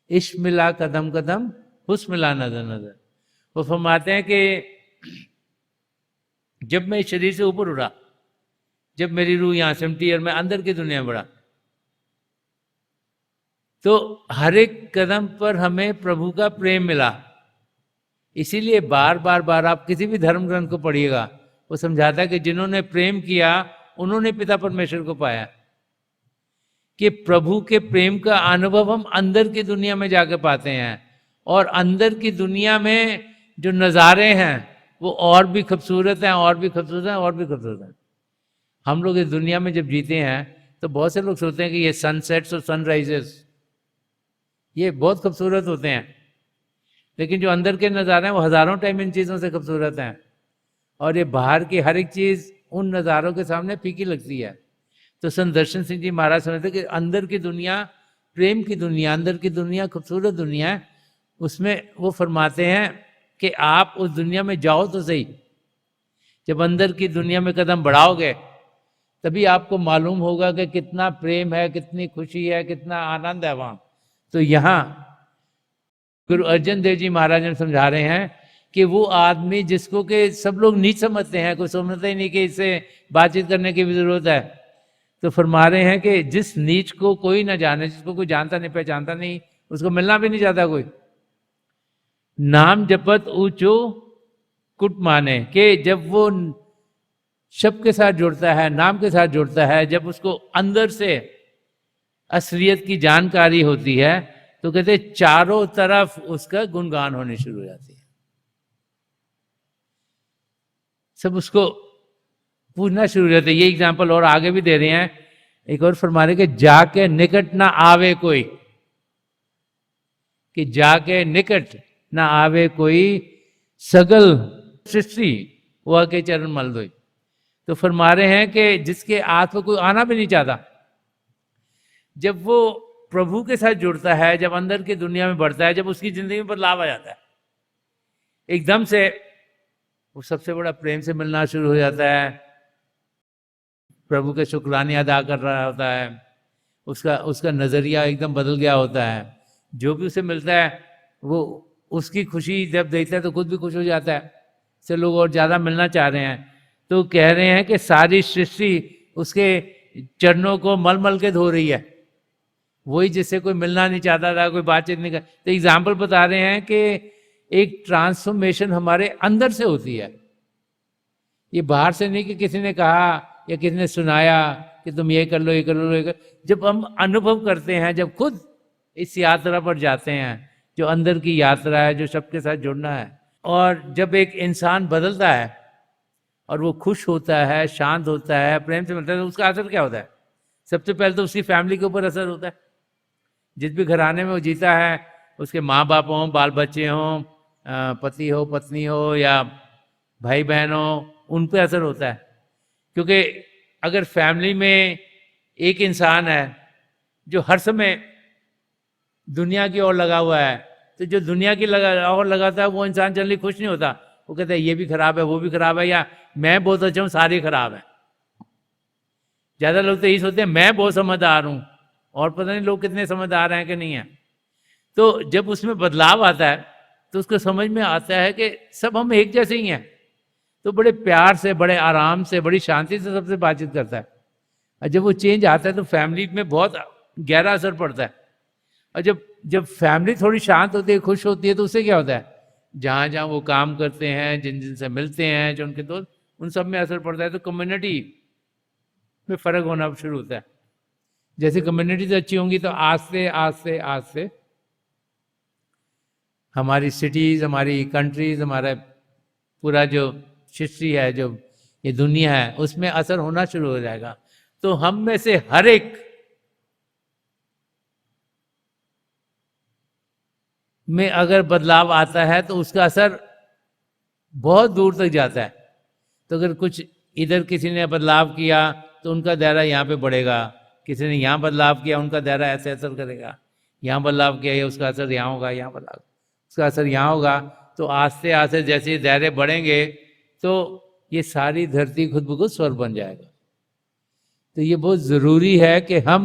इश्क मिला कदम कदम, हुस्न मिला नजर नजर। वो फरमाते हैं कि जब मैं शरीर से ऊपर उड़ा, जब मेरी रूह यहां सिमटी और मैं अंदर की दुनिया में बढ़ा, तो हर एक कदम पर हमें प्रभु का प्रेम मिला। इसीलिए बार बार बार आप किसी भी धर्म ग्रंथ को पढ़िएगा, वो समझाता है कि जिन्होंने प्रेम किया उन्होंने पिता परमेश्वर को पाया। कि प्रभु के प्रेम का अनुभव हम अंदर की दुनिया में जाकर पाते हैं, और अंदर की दुनिया में जो नज़ारे हैं वो और भी खूबसूरत हैं, और भी खूबसूरत हैं, और भी खूबसूरत हैं। हम लोग इस दुनिया में जब जीते हैं तो बहुत से लोग सोचते हैं कि ये सनसेट्स और सनराइजेस ये बहुत खूबसूरत होते हैं, लेकिन जो अंदर के नज़ारे हैं वो हज़ारों टाइम इन चीज़ों से खूबसूरत हैं, और ये बाहर की हर एक चीज़ उन नज़ारों के सामने फीकी लगती है। तो संत दर्शन सिंह जी महाराज समझते कि अंदर की दुनिया प्रेम की दुनिया, अंदर की दुनिया खूबसूरत दुनिया है। उसमें वो फरमाते हैं कि आप उस दुनिया में जाओ तो सही, जब अंदर की दुनिया में कदम बढ़ाओगे तभी आपको मालूम होगा कि कितना प्रेम है, कितनी खुशी है, कितना आनंद है वहाँ। तो यहाँ गुरु अर्जन देव जी महाराज ने समझा रहे हैं कि वो आदमी जिसको कि सब लोग नीच समझते हैं, कोई समझते ही नहीं कि इससे बातचीत करने की भी जरूरत है, तो फरमा रहे हैं कि जिस नीच को कोई ना जाने, जिसको कोई जानता नहीं पहचानता नहीं, उसको मिलना भी नहीं चाहता कोई, नाम जपत ऊंचो कुट माने, कि जब वो शब्द के साथ जुड़ता है, नाम के साथ जुड़ता है, जब उसको अंदर से असलियत की जानकारी होती है, तो कहते चारों तरफ उसका गुणगान होने शुरू हो जाती है। सब उसको पूछना शुरू हो जाता है। ये एग्जाम्पल और आगे भी दे रहे हैं, एक और फरमा रहे कि जाके निकट ना आवे कोई, कि जाके निकट ना आवे कोई, सगल सृष्टि वो आके चरण मल दो। तो फरमा रहे हैं कि जिसके आत्मा कोई आना भी नहीं चाहता, जब वो प्रभु के साथ जुड़ता है, जब अंदर की दुनिया में बढ़ता है, जब उसकी जिंदगी में बदलाव आ जाता है, एकदम से वो सबसे बड़ा प्रेम से मिलना शुरू हो जाता है, प्रभु के शुक्राने अदा कर रहा होता है, उसका नज़रिया एकदम बदल गया होता है। जो भी उसे मिलता है वो उसकी खुशी जब देखता है तो खुद भी खुश हो जाता है, से लोग और ज़्यादा मिलना चाह रहे हैं। तो कह रहे हैं कि सारी सृष्टि उसके चरणों को मल मल के धो रही है, वही जिससे कोई मिलना नहीं चाहता था, कोई बातचीत नहीं कर। तो एग्जाम्पल बता रहे हैं कि एक ट्रांसफॉर्मेशन हमारे अंदर से होती है। ये बाहर से नहीं कि किसी ने कहा या किसी ने सुनाया कि तुम ये कर लो, ये कर लो, ये कर। जब हम अनुभव करते हैं, जब खुद इस यात्रा पर जाते हैं, जो अंदर की यात्रा है, जो सबके साथ जुड़ना है, और जब एक इंसान बदलता है और वो खुश होता है, शांत होता है, प्रेम से मिलता है, तो उसका असर क्या होता है? सबसे पहले तो उसकी फैमिली के ऊपर असर होता है। जिस भी घराने में वो जीता है, उसके माँ बाप हों, बाल बच्चे हों, पति हो, पत्नी हो, या भाई बहन हो, उन पे असर होता है। क्योंकि अगर फैमिली में एक इंसान है जो हर समय दुनिया की ओर लगा हुआ है, तो जो दुनिया की ओर लगाता है वो इंसान जल्दी खुश नहीं होता। वो कहता है ये भी खराब है, वो भी खराब है, या मैं बहुत अच्छा हूँ, सारे खराब हैं। ज़्यादा लोग तो यही सोचते हैं मैं बहुत समझदार हूँ, और पता नहीं लोग कितने समझदार हैं कि नहीं है। तो जब उसमें बदलाव आता है तो उसको समझ में आता है कि सब हम एक जैसे ही हैं। तो बड़े प्यार से, बड़े आराम से, बड़ी शांति से सबसे बातचीत करता है। और जब वो चेंज आता है तो फैमिली में बहुत गहरा असर पड़ता है। और जब फैमिली थोड़ी शांत होती है, खुश होती है, तो उससे क्या होता है? जहाँ जहाँ वो काम करते हैं, जिन जिन से मिलते हैं, जो उनके दोस्त, उन सब में असर पड़ता है। तो कम्युनिटी में फ़र्क होना शुरू होता है। जैसे कम्युनिटीज अच्छी होंगी तो आस्ते आस्ते आस्ते हमारी सिटीज़, हमारी कंट्रीज़, हमारा पूरा जो हिस्ट्री है, जो ये दुनिया है, उसमें असर होना शुरू हो जाएगा। तो हम में से हर एक में अगर बदलाव आता है तो उसका असर बहुत दूर तक जाता है। तो अगर कुछ इधर किसी ने बदलाव किया तो उनका दायरा यहाँ पे बढ़ेगा, किसी ने यहाँ बदलाव किया, उनका दायरा ऐसे असर करेगा, यहाँ बदलाव किया उसका असर यहाँ होगा, यहाँ बदलाव उसका असर यहाँ होगा। तो आस्ते आस्ते जैसे दायरे बढ़ेंगे तो ये सारी धरती खुद ब खुद स्वर्ग बन जाएगा। तो ये बहुत ज़रूरी है कि हम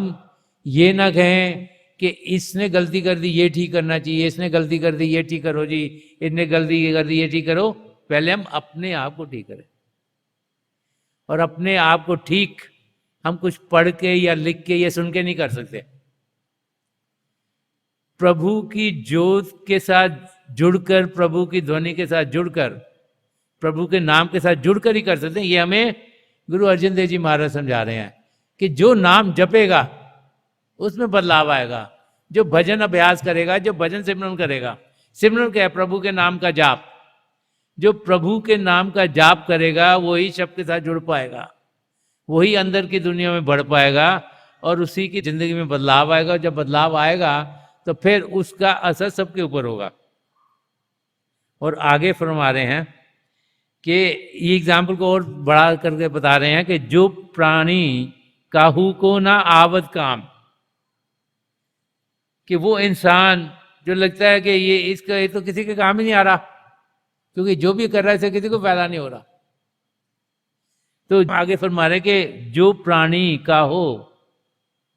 ये ना कहें कि इसने गलती कर दी, ये ठीक करना चाहिए, इसने गलती कर दी, ये ठीक करो जी, इसने गलती कर दी, ये ठीक करो। पहले हम अपने आप को ठीक करें। और अपने आप को ठीक हम कुछ पढ़ के या लिख के या सुन के नहीं कर सकते। प्रभु की जोत के साथ जुड़कर, प्रभु की ध्वनि के साथ जुड़कर, प्रभु के नाम के साथ जुड़कर ही कर सकते हैं। ये हमें गुरु अर्जन देव जी महाराज समझा रहे हैं कि जो नाम जपेगा उसमें बदलाव आएगा। जो भजन अभ्यास करेगा, जो भजन सिमरन करेगा, सिमरन क्या है? प्रभु के नाम का जाप। जो प्रभु के नाम का जाप करेगा वही शब्द के साथ जुड़ पाएगा, वही अंदर की दुनिया में बढ़ पाएगा, और उसी की जिंदगी में बदलाव आएगा। जब बदलाव आएगा तो फिर उसका असर सबके ऊपर होगा। और आगे फरमा रहे हैं कि ये एग्जाम्पल को और बड़ा करके बता रहे हैं कि जो प्राणी काहू को ना आवत काम, कि वो इंसान जो लगता है कि ये तो किसी के काम ही नहीं आ रहा, क्योंकि जो भी कर रहा है इससे किसी को फायदा नहीं हो रहा। तो आगे फरमा रहे कि जो प्राणी का हो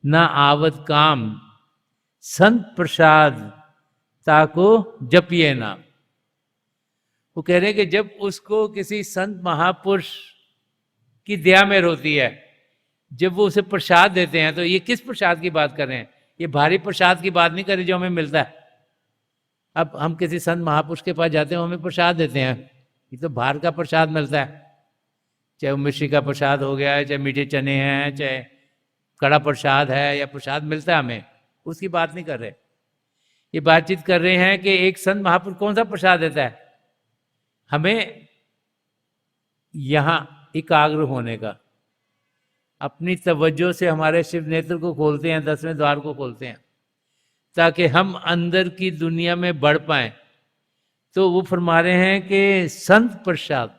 ना आवत काम, संत प्रसाद ताको जपिए नाम। वो कह रहे हैं कि जब उसको किसी संत महापुरुष की दया मेहर होती है, जब वो उसे प्रसाद देते हैं, तो ये किस प्रसाद की बात कर रहे हैं? ये भारी प्रसाद की बात नहीं कर रहे जो हमें मिलता है। अब हम किसी संत महापुरुष के पास जाते हैं, हमें प्रसाद देते हैं, ये तो बाहर का प्रसाद मिलता है। चाहे वो मिश्री का प्रसाद हो गया है, चाहे मीठे चने हैं, चाहे कड़ा प्रसाद है, या प्रसाद मिलता है हमें, उसकी बात नहीं कर रहे। ये बातचीत कर रहे हैं कि एक संत महापुरुष कौन सा प्रसाद देता है? हमें यहाँ एकाग्र होने का, अपनी तवज्जो से हमारे शिव नेत्र को खोलते हैं, 10वें द्वार को खोलते हैं, ताकि हम अंदर की दुनिया में बढ़ पाएं। तो वो फरमा रहे हैं कि संत प्रसाद,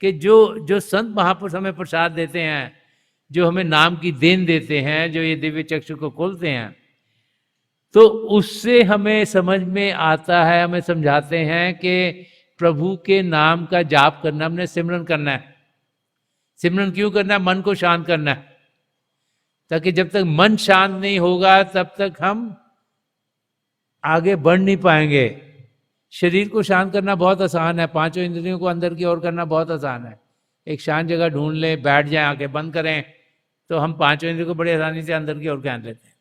कि जो संत महापुरुष हमें प्रसाद देते हैं, जो हमें नाम की देन देते हैं, जो ये दिव्य चक्षु को खोलते हैं, तो उससे हमें समझ में आता है, हमें समझाते हैं कि प्रभु के नाम का जाप करना, हमने सिमरन करना है। सिमरन क्यों करना है? मन को शांत करना है, ताकि जब तक मन शांत नहीं होगा तब तक हम आगे बढ़ नहीं पाएंगे। शरीर को शांत करना बहुत आसान है, पांचों इंद्रियों को अंदर की ओर करना बहुत आसान है। एक शांत जगह ढूंढ लें, बैठ जाएं, आंखें बंद करें, तो हम पांचों इंद्रियों को बड़ी आसानी से अंदर की ओर खींच लेते हैं।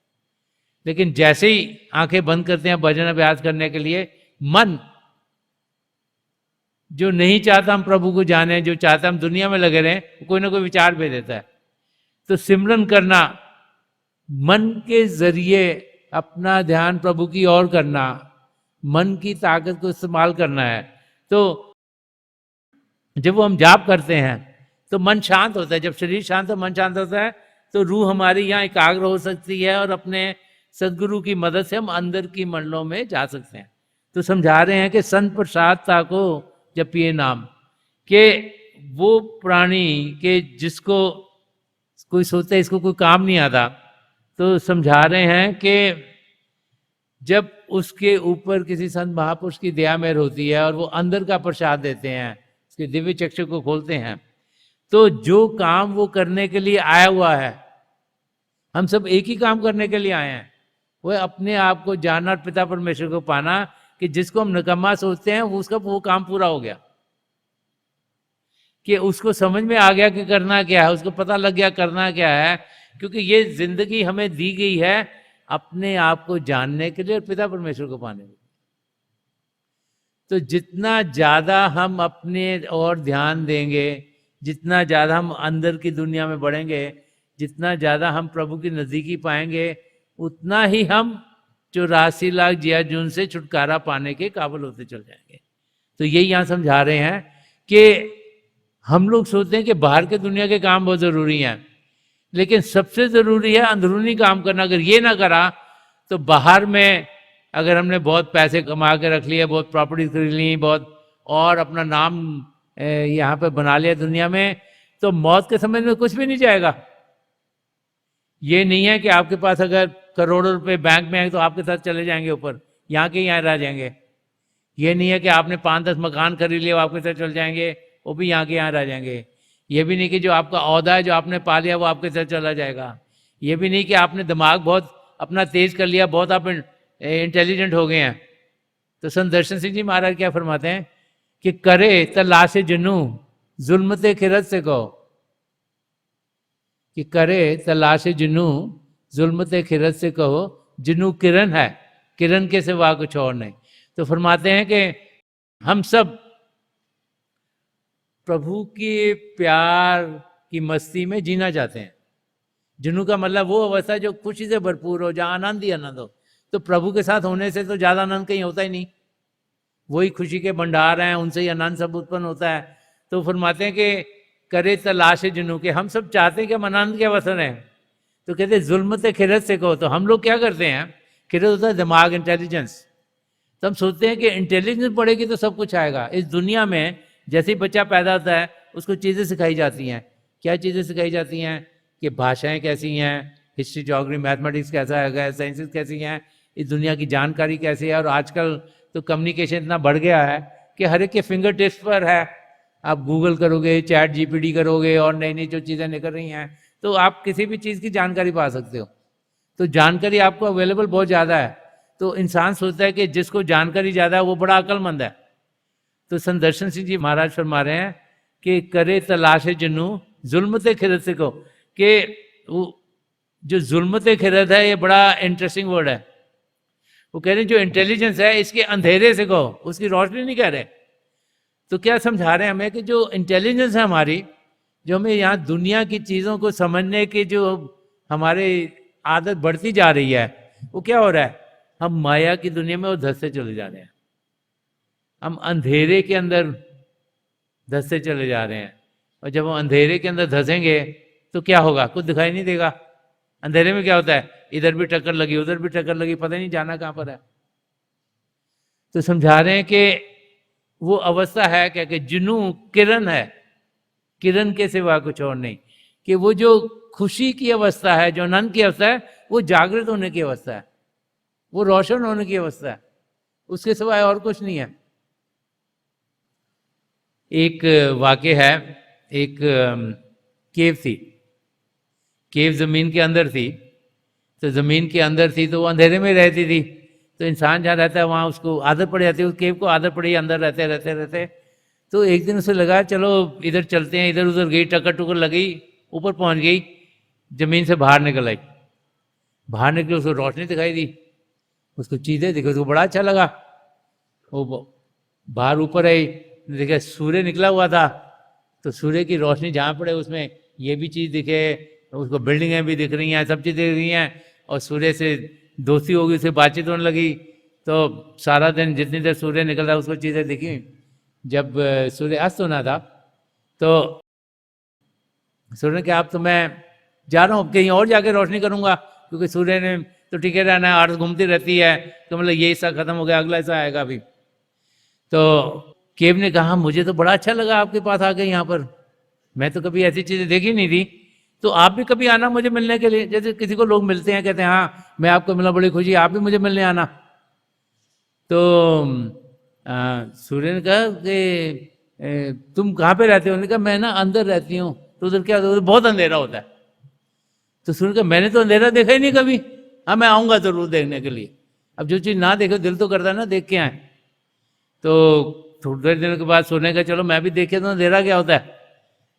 लेकिन जैसे ही आंखें बंद करते हैं भजन अभ्यास करने के लिए, मन जो नहीं चाहता हम प्रभु को जाने, जो चाहता हम दुनिया में लगे रहें, कोई ना कोई विचार भेज देता है। तो सिमरन करना, मन के जरिए अपना ध्यान प्रभु की ओर करना, मन की ताकत को इस्तेमाल करना है। तो जब वो हम जाप करते हैं तो मन शांत होता है। जब शरीर शांत और मन शांत होता है तो रूह हमारी यहाँ एकाग्र हो सकती है और अपने सदगुरु की मदद से हम अंदर की मंडलों में जा सकते हैं। तो समझा रहे हैं कि संत प्रसादता को जपिए नाम, के वो प्राणी के जिसको कोई सोचता है इसको कोई काम नहीं आता, तो समझा रहे हैं कि जब उसके ऊपर किसी संत महापुरुष की दया मेहर होती है और वो अंदर का प्रसाद देते हैं, उसके दिव्य चक्षु को खोलते हैं, तो जो काम वो करने के लिए आया हुआ है, हम सब एक ही काम करने के लिए आए हैं, वो अपने आप को जानना और पिता परमेश्वर को पाना, कि जिसको हम निकम्मा सोचते हैं उसका वो काम पूरा हो गया, कि उसको समझ में आ गया कि करना क्या है, उसको पता लग गया करना क्या है। क्योंकि ये जिंदगी हमें दी गई है अपने आप को जानने के लिए और पिता परमेश्वर को पाने के लिए। तो जितना ज्यादा हम अपने और ध्यान देंगे, जितना ज्यादा हम अंदर की दुनिया में बढ़ेंगे, जितना ज्यादा हम प्रभु की नजदीकी पाएंगे, उतना ही हम 84 लाख जिया जून से छुटकारा पाने के काबिल होते चल जाएंगे। तो यही यहाँ समझा रहे हैं कि हम लोग सोचते हैं कि बाहर के दुनिया के काम बहुत जरूरी हैं, लेकिन सबसे जरूरी है अंदरूनी काम करना। अगर ये ना करा तो बाहर में अगर हमने बहुत पैसे कमा के रख लिए, बहुत प्रॉपर्टी खरीद ली, बहुत और अपना नाम यहाँ पे बना लिया दुनिया में, तो मौत के समय में कुछ भी नहीं जाएगा। ये नहीं है कि आपके पास अगर करोड़ों रुपए बैंक में है तो आपके साथ चले जाएंगे ऊपर, यहाँ के यहाँ रह जाएंगे। ये नहीं है कि आपने 5-10 मकान खरीद लिए वो आपके साथ चल जाएंगे, वो भी यहाँ के यहाँ रह जाएंगे। ये भी नहीं कि जो आपका ओहदा है जो आपने पा लिया वो आपके साथ चला जाएगा। ये भी नहीं कि आपने दिमाग बहुत अपना तेज कर लिया, बहुत आप इंटेलिजेंट हो गए हैं। तो संत दर्शन सिंह जी महाराज क्या फरमाते हैं कि करे तलाश जुनू जुल्मते खिरत से कहो, कि करे तलाश जुनू जुल्मते खिरत से कहो, जुनू किरण है, किरण के सिवा कुछ और नहीं। तो फरमाते हैं कि हम सब प्रभु के प्यार की मस्ती में जीना चाहते हैं। जुनू का मतलब वो अवस्था जो खुशी से भरपूर हो, जहाँ आनंद ही आनंद हो। तो प्रभु के साथ होने से तो ज्यादा आनंद कहीं होता ही नहीं, वही खुशी के भंडार हैं, उनसे ही आनंद सब उत्पन्न होता है। तो फरमाते हैं कि करे तलाश जुनू, के हम सब चाहते हैं कि हम आनंद के अवसर हैं। तो कहते हैं जुल्मत खिरत से कहो। तो हम लोग क्या करते हैं, खिरत होता है दिमाग, इंटेलिजेंस। तो हम सोचते हैं कि इंटेलिजेंस बढ़ेगी तो सब कुछ आएगा। इस दुनिया में जैसे ही बच्चा पैदा होता है उसको चीज़ें सिखाई जाती हैं। क्या चीज़ें सिखाई जाती हैं कि भाषाएं कैसी हैं, हिस्ट्री, ज्योग्राफी, मैथमेटिक्स कैसा है, साइंसेस कैसी हैं, इस दुनिया की जानकारी कैसी है। और आजकल तो कम्युनिकेशन इतना बढ़ गया है कि हर एक के फिंगर टिप्स पर है। आप गूगल करोगे, चैट जीपीटी करोगे और नई नई जो चीज़ें निकल रही हैं, तो आप किसी भी चीज़ की जानकारी पा सकते हो। तो जानकारी आपको अवेलेबल बहुत ज़्यादा है। तो इंसान सोचता है कि जिसको जानकारी ज़्यादा है वो बड़ा अक्लमंद है। तो संत दर्शन सिंह जी महाराज फरमा रहे हैं कि करे तलाश जुनू जुल्मते खिरत से कहो, कि जो जुल्मते खिरत है ये बड़ा इंटरेस्टिंग वर्ड है। वो कह रहे हैं जो इंटेलिजेंस है इसके अंधेरे से कहो, उसकी रोशनी नहीं कह रहे। तो क्या समझा रहे हैं हमें कि जो इंटेलिजेंस है हमारी, जो हमें यहाँ दुनिया की चीज़ों को समझने की जो हमारी आदत बढ़ती जा रही है, वो क्या हो रहा है, हम माया की दुनिया में वो धंसते चले जा रहे हैं। हम अंधेरे के अंदर धंसते चले जा रहे हैं। और जब हम अंधेरे के अंदर धंसेंगे तो क्या होगा, कुछ दिखाई नहीं देगा। अंधेरे में क्या होता है, इधर भी टक्कर लगी, उधर भी टक्कर लगी, पता नहीं जाना कहाँ पर है। तो समझा रहे हैं कि वो अवस्था है क्या कि जुनू किरण है, किरण के सिवा कुछ और नहीं। कि वो जो खुशी की अवस्था है, जो आनंद की अवस्था है, वो जागृत होने की अवस्था है, वो रोशन होने की अवस्था है, उसके सिवाय और कुछ नहीं है। एक वाक्य है, एक केव थी, केव जमीन के अंदर थी। तो जमीन के अंदर थी तो वो अंधेरे में रहती थी। तो इंसान जहाँ रहता है वहाँ उसको आदत पड़ जाती है, उस केव को आदत पड़ी अंदर रहते रहते रहते। तो एक दिन उसे लगा चलो इधर चलते हैं, इधर उधर गई, टक्कर टुक्कर लगी, ऊपर पहुँच गई, जमीन से बाहर निकल आई। बाहर निकली, उसको रोशनी दिखाई दी, उसको चीज़ें दिखी, उसको बड़ा अच्छा लगा। वो बाहर ऊपर आई देखा सूर्य निकला हुआ था, तो सूर्य की रोशनी जहाँ पड़े उसमें ये भी चीज़ दिखे, उसको बिल्डिंगें भी दिख रही हैं, सब चीज़ दिख रही हैं, और सूर्य से दोस्ती होगी, उससे बातचीत होने लगी। तो सारा दिन जितनी देर सूर्य निकल रहा उसको चीज़ें दिखी। जब सूर्य अस्त होना था तो सूर्य ने कहा अब तो मैं जा रहा हूँ, कहीं और जाके रोशनी करूँगा, क्योंकि सूर्य ने तो टिके रहना है, अर्थ घूमती रहती है, तो मतलब ये हिस्सा खत्म हो गया, अगला हिस्सा आएगा अभी। तो केव ने कहा मुझे तो बड़ा अच्छा लगा आपके पास आके यहाँ पर, मैं तो कभी ऐसी चीज़ें देखी नहीं थी, तो आप भी कभी आना मुझे मिलने के लिए। जैसे किसी को लोग मिलते हैं, कहते हैं हाँ मैं आपको मिला बड़ी खुशी, आप भी मुझे मिलने आना। तो सूर्य ने कहा कि तुम कहाँ पे रहते हो? उन्होंने कहा मैं ना अंदर रहती हूँ। तो उधर क्या होता है? बहुत अंधेरा होता है। तो सूर्य कहा मैंने तो अंधेरा देखा ही नहीं कभी, हाँ मैं आऊँगा जरूर देखने के लिए। अब जो चीज़ ना देखे दिल तो करता है ना देख के आए। तो थोड़ी देर दिनों के बाद सूर्य का चलो मैं भी देखे तो अंधेरा क्या होता है।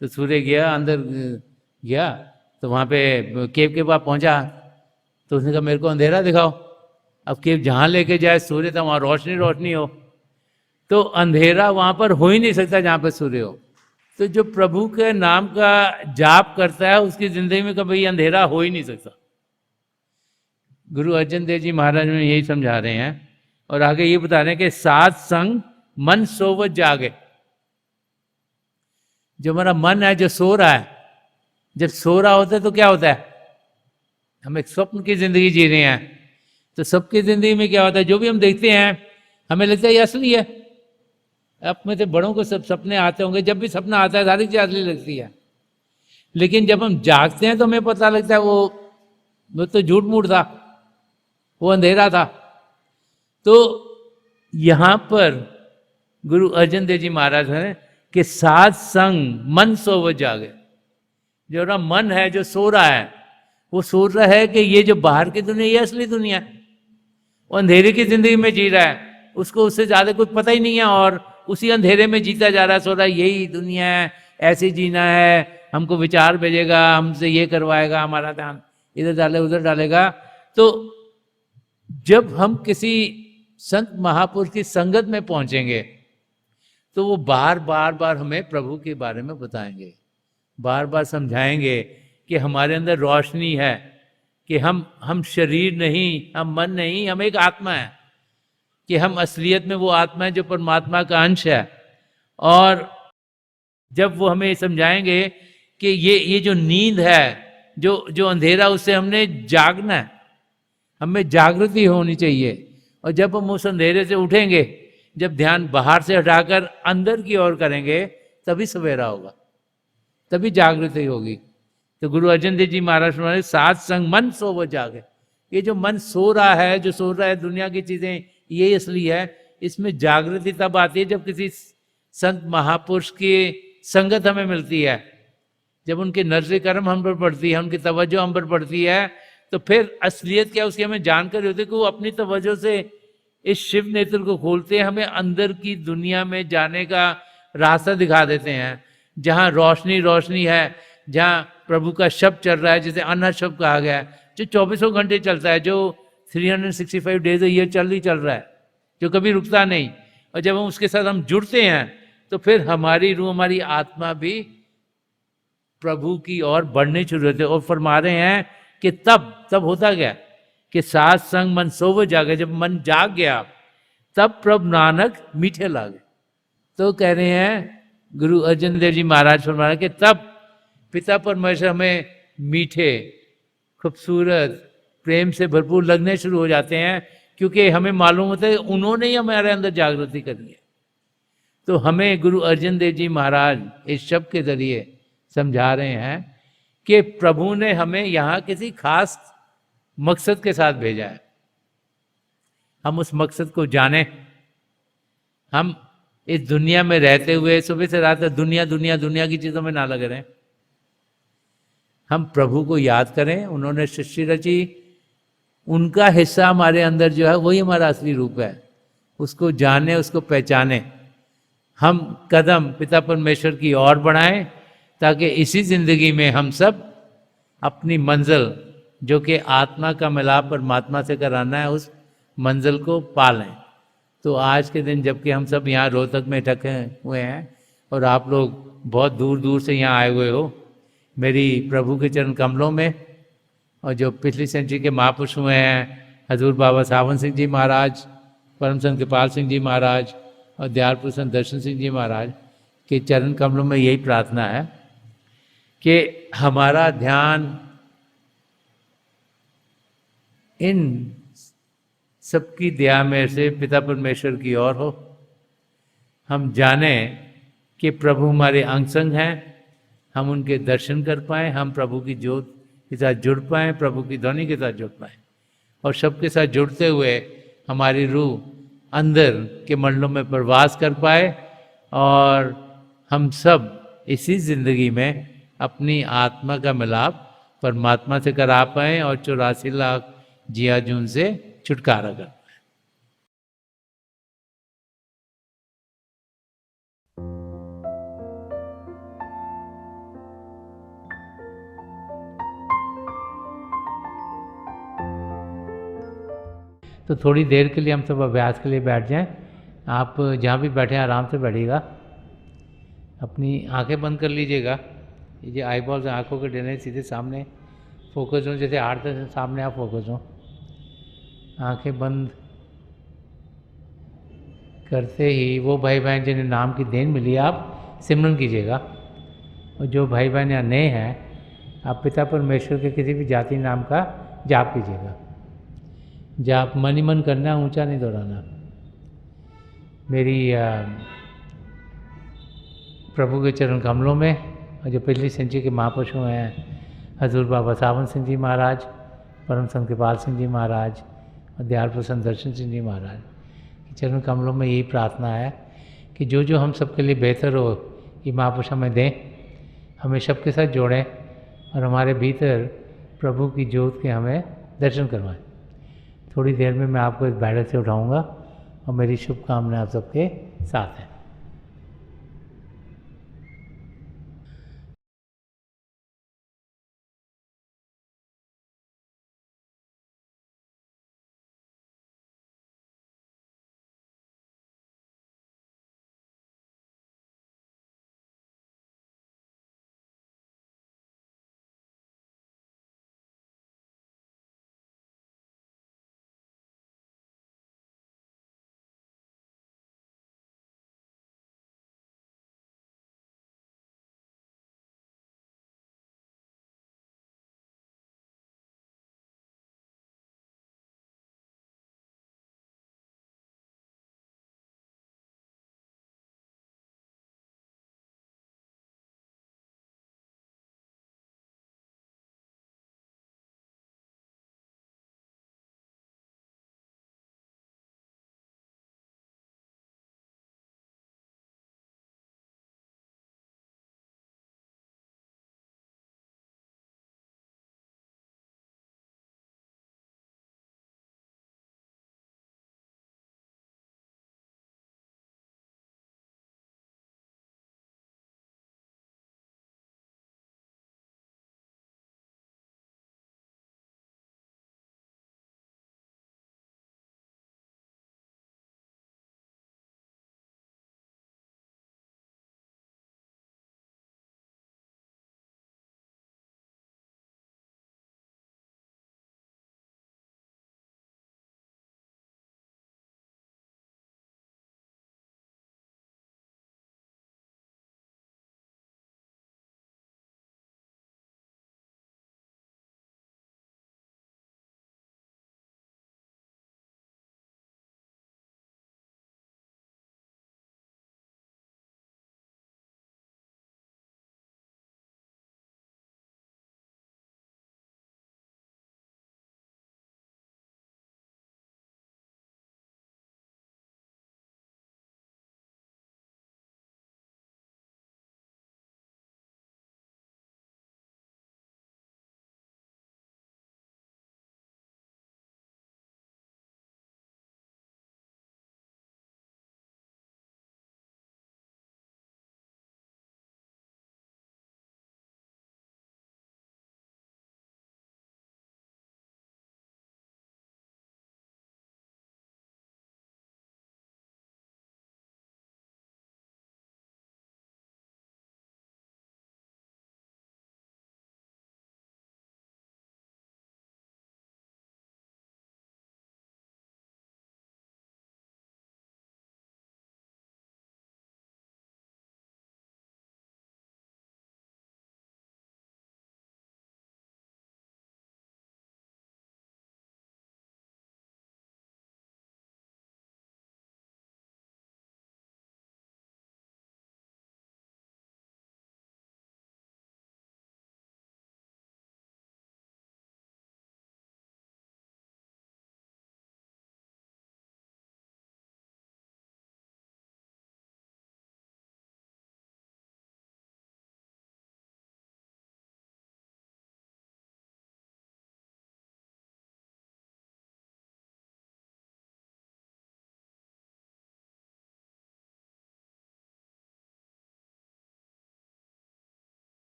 तो सूर्य गया अंदर गया, तो वहाँ पे केव के पास पहुँचा, तो उसने कहा मेरे को अंधेरा दिखाओ। अब केव जहाँ लेके जाए सूर्य था वहाँ रोशनी रोशनी हो, तो अंधेरा वहाँ पर हो ही नहीं सकता जहाँ पर सूर्य हो। तो जो प्रभु के नाम का जाप करता है उसकी जिंदगी में कभी अंधेरा हो ही नहीं सकता। गुरु अर्जन देव जी महाराज में यही समझा रहे हैं, और आगे ये बता रहे हैं कि सात संग मन सोवत जागे। जो हमारा मन है जो सो रहा है, जब सो रहा होता है तो क्या होता है? हम एक स्वप्न की जिंदगी जी रहे हैं। तो सबकी जिंदगी में क्या होता है? जो भी हम देखते हैं हमें लगता है ये असली है। अपने से बड़ों को सब सपने आते होंगे, जब भी सपना आता है सारी चीज असली लगती है, लेकिन जब हम जागते हैं तो हमें पता लगता है वो तो झूठ मूठ था, वो अंधेरा था। तो यहां पर गुरु अर्जन देव जी महाराज है कि सात संग मन सोवत जागे। जो ना मन है जो सो रहा है, वो सोच रहा है कि ये जो बाहर की दुनिया ये असली दुनिया है, वो अंधेरे की जिंदगी में जी रहा है, उसको उससे ज्यादा कुछ पता ही नहीं है, और उसी अंधेरे में जीता जा रहा है, सो रहा है यही दुनिया है, ऐसे जीना है, हमको विचार भेजेगा, हमसे ये करवाएगा, हमारा ध्यान इधर डाले उधर डालेगा। तो जब हम किसी संत महापुरुष की संगत में पहुंचेंगे तो वो बार बार हमें प्रभु के बारे में बताएंगे, बार बार समझाएंगे कि हमारे अंदर रोशनी है, कि हम शरीर नहीं, हम मन नहीं, हम एक आत्मा है, कि हम असलियत में वो आत्मा है जो परमात्मा का अंश है। और जब वो हमें समझाएंगे कि ये जो नींद है, जो अंधेरा, उससे हमने जागना है, हमें जागृति होनी चाहिए। और जब हम उस अंधेरे से उठेंगे, जब ध्यान बाहर से हटाकर अंदर की ओर करेंगे, तभी सवेरा होगा, तभी जागृति होगी। तो गुरु अर्जन देव जी महाराज ने सात संग मन सोवत जागे। ये जो मन सो रहा है, जो सो रहा है दुनिया की चीजें, ये असली है। इसमें जागृति तब आती है जब किसी संत महापुरुष की संगत हमें मिलती है, जब उनके नजर कर्म हम पर पड़ती है, उनकी तवज्जो हम पर पड़ती है, तो फिर असलियत क्या उसकी हमें जानकारी होती है कि वो अपनी तवज्जो से इस शिव नेत्र को खोलते हैं, हमें अंदर की दुनिया में जाने का रास्ता दिखा देते हैं, जहाँ रोशनी रोशनी है, जहाँ प्रभु का शब्द चल रहा है, जिसे अनहद शब्द कहा गया है, जो 24 घंटे चलता है, जो 365 डेज ये चल रहा है, जो कभी रुकता नहीं। और जब हम उसके साथ हम जुड़ते हैं तो फिर हमारी रूह, हमारी आत्मा भी प्रभु की ओर बढ़ने शुरू होते हैं। और फरमा रहे हैं कि तब होता गया कि सात संग मन सोवत जागे। जब मन जाग गया तब प्रभु नानक मीठे लागे। तो कह रहे हैं गुरु अर्जन देव जी महाराज फरमा रहे कि तब पिता परमेश्वर हमें मीठे, खूबसूरत, प्रेम से भरपूर लगने शुरू हो जाते हैं, क्योंकि हमें मालूम होता है उन्होंने ही हमारे अंदर जागृति करनी है। तो हमें गुरु अर्जन देव जी महाराज इस शब्द के जरिए समझा रहे हैं कि प्रभु ने हमें यहाँ किसी खास मकसद के साथ भेजा है। हम उस मकसद को जाने। हम इस दुनिया में रहते हुए सुबह से रात तक दुनिया की चीजों में ना लगे रहें। हम प्रभु को याद करें, उन्होंने सृष्टि रची, उनका हिस्सा हमारे अंदर जो है वही हमारा असली रूप है, उसको जाने, उसको पहचाने। हम कदम पिता परमेश्वर की ओर बढ़ाएं, ताकि इसी जिंदगी में हम सब अपनी मंजिल, जो कि आत्मा का मिलाप परमात्मा से कराना है, उस मंजिल को पा लें। तो आज के दिन जबकि हम सब यहाँ रोहतक में इकट्ठे हुए हैं और आप लोग बहुत दूर दूर से यहाँ आए हुए हो मेरी प्रभु के चरण कमलों में, और जो पिछली सेंचुरी के महापुरुष हुए हैं हजूर बाबा सावन सिंह जी महाराज, परम संत कृपाल सिंह जी महाराज और दयालपुर संत दर्शन सिंह जी महाराज के चरण कमलों में यही प्रार्थना है कि हमारा ध्यान इन सबकी दया में से पिता परमेश्वर की ओर हो। हम जाने कि प्रभु हमारे अंग संग हैं, हम उनके दर्शन कर पाएँ, हम प्रभु की ज्योत के साथ जुड़ पाएँ, प्रभु की ध्वनि के साथ जुड़ पाएँ, और सबके साथ जुड़ते हुए हमारी रूह अंदर के मंडलों में प्रवास कर पाए और हम सब इसी जिंदगी में अपनी आत्मा का मिलाप परमात्मा से करा पाएँ और 84 लाख जिया जून से छुटकारा कर पाएँ। तो थोड़ी देर के लिए हम सब अभ्यास के लिए बैठ जाएं। आप जहाँ भी बैठे हैं आराम से बैठिएगा, अपनी आंखें बंद कर लीजिएगा। ये जो आई बॉल्स आँखों के डरने सीधे सामने फोकस हो, जैसे हार्ट से सामने आप फोकस हो। आंखें बंद करते ही वो भाई बहन जिन्हें नाम की देन मिली आप सिमरन कीजिएगा, और जो भाई बहन यहाँ नए हैं आप पिता परमेश्वर के किसी भी जाति नाम का जाप कीजिएगा। जाप मन ही मन करना, ऊंचा नहीं दोहराना। मेरी प्रभु के चरण कमलों में, और जो पिछली सेंचुरी के महापुरुष हुए हैं हजूर बाबा सावन सिंह जी महाराज, परम संत कृपाल सिंह जी महाराज और दयालपुर संत दर्शन सिंह जी महाराज के चरण कमलों में यही प्रार्थना है कि जो जो हम सबके लिए बेहतर हो ये महापुरुष हमें दें, हमें सबके साथ जोड़ें और हमारे भीतर प्रभु की ज्योत के हमें दर्शन करवाएं। थोड़ी देर में मैं आपको इस बैठक से उठाऊंगा और मेरी शुभकामनाएं आप सबके साथ हैं।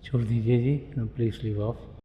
छोड़ दीजिए जी, प्लीज लीव ऑफ।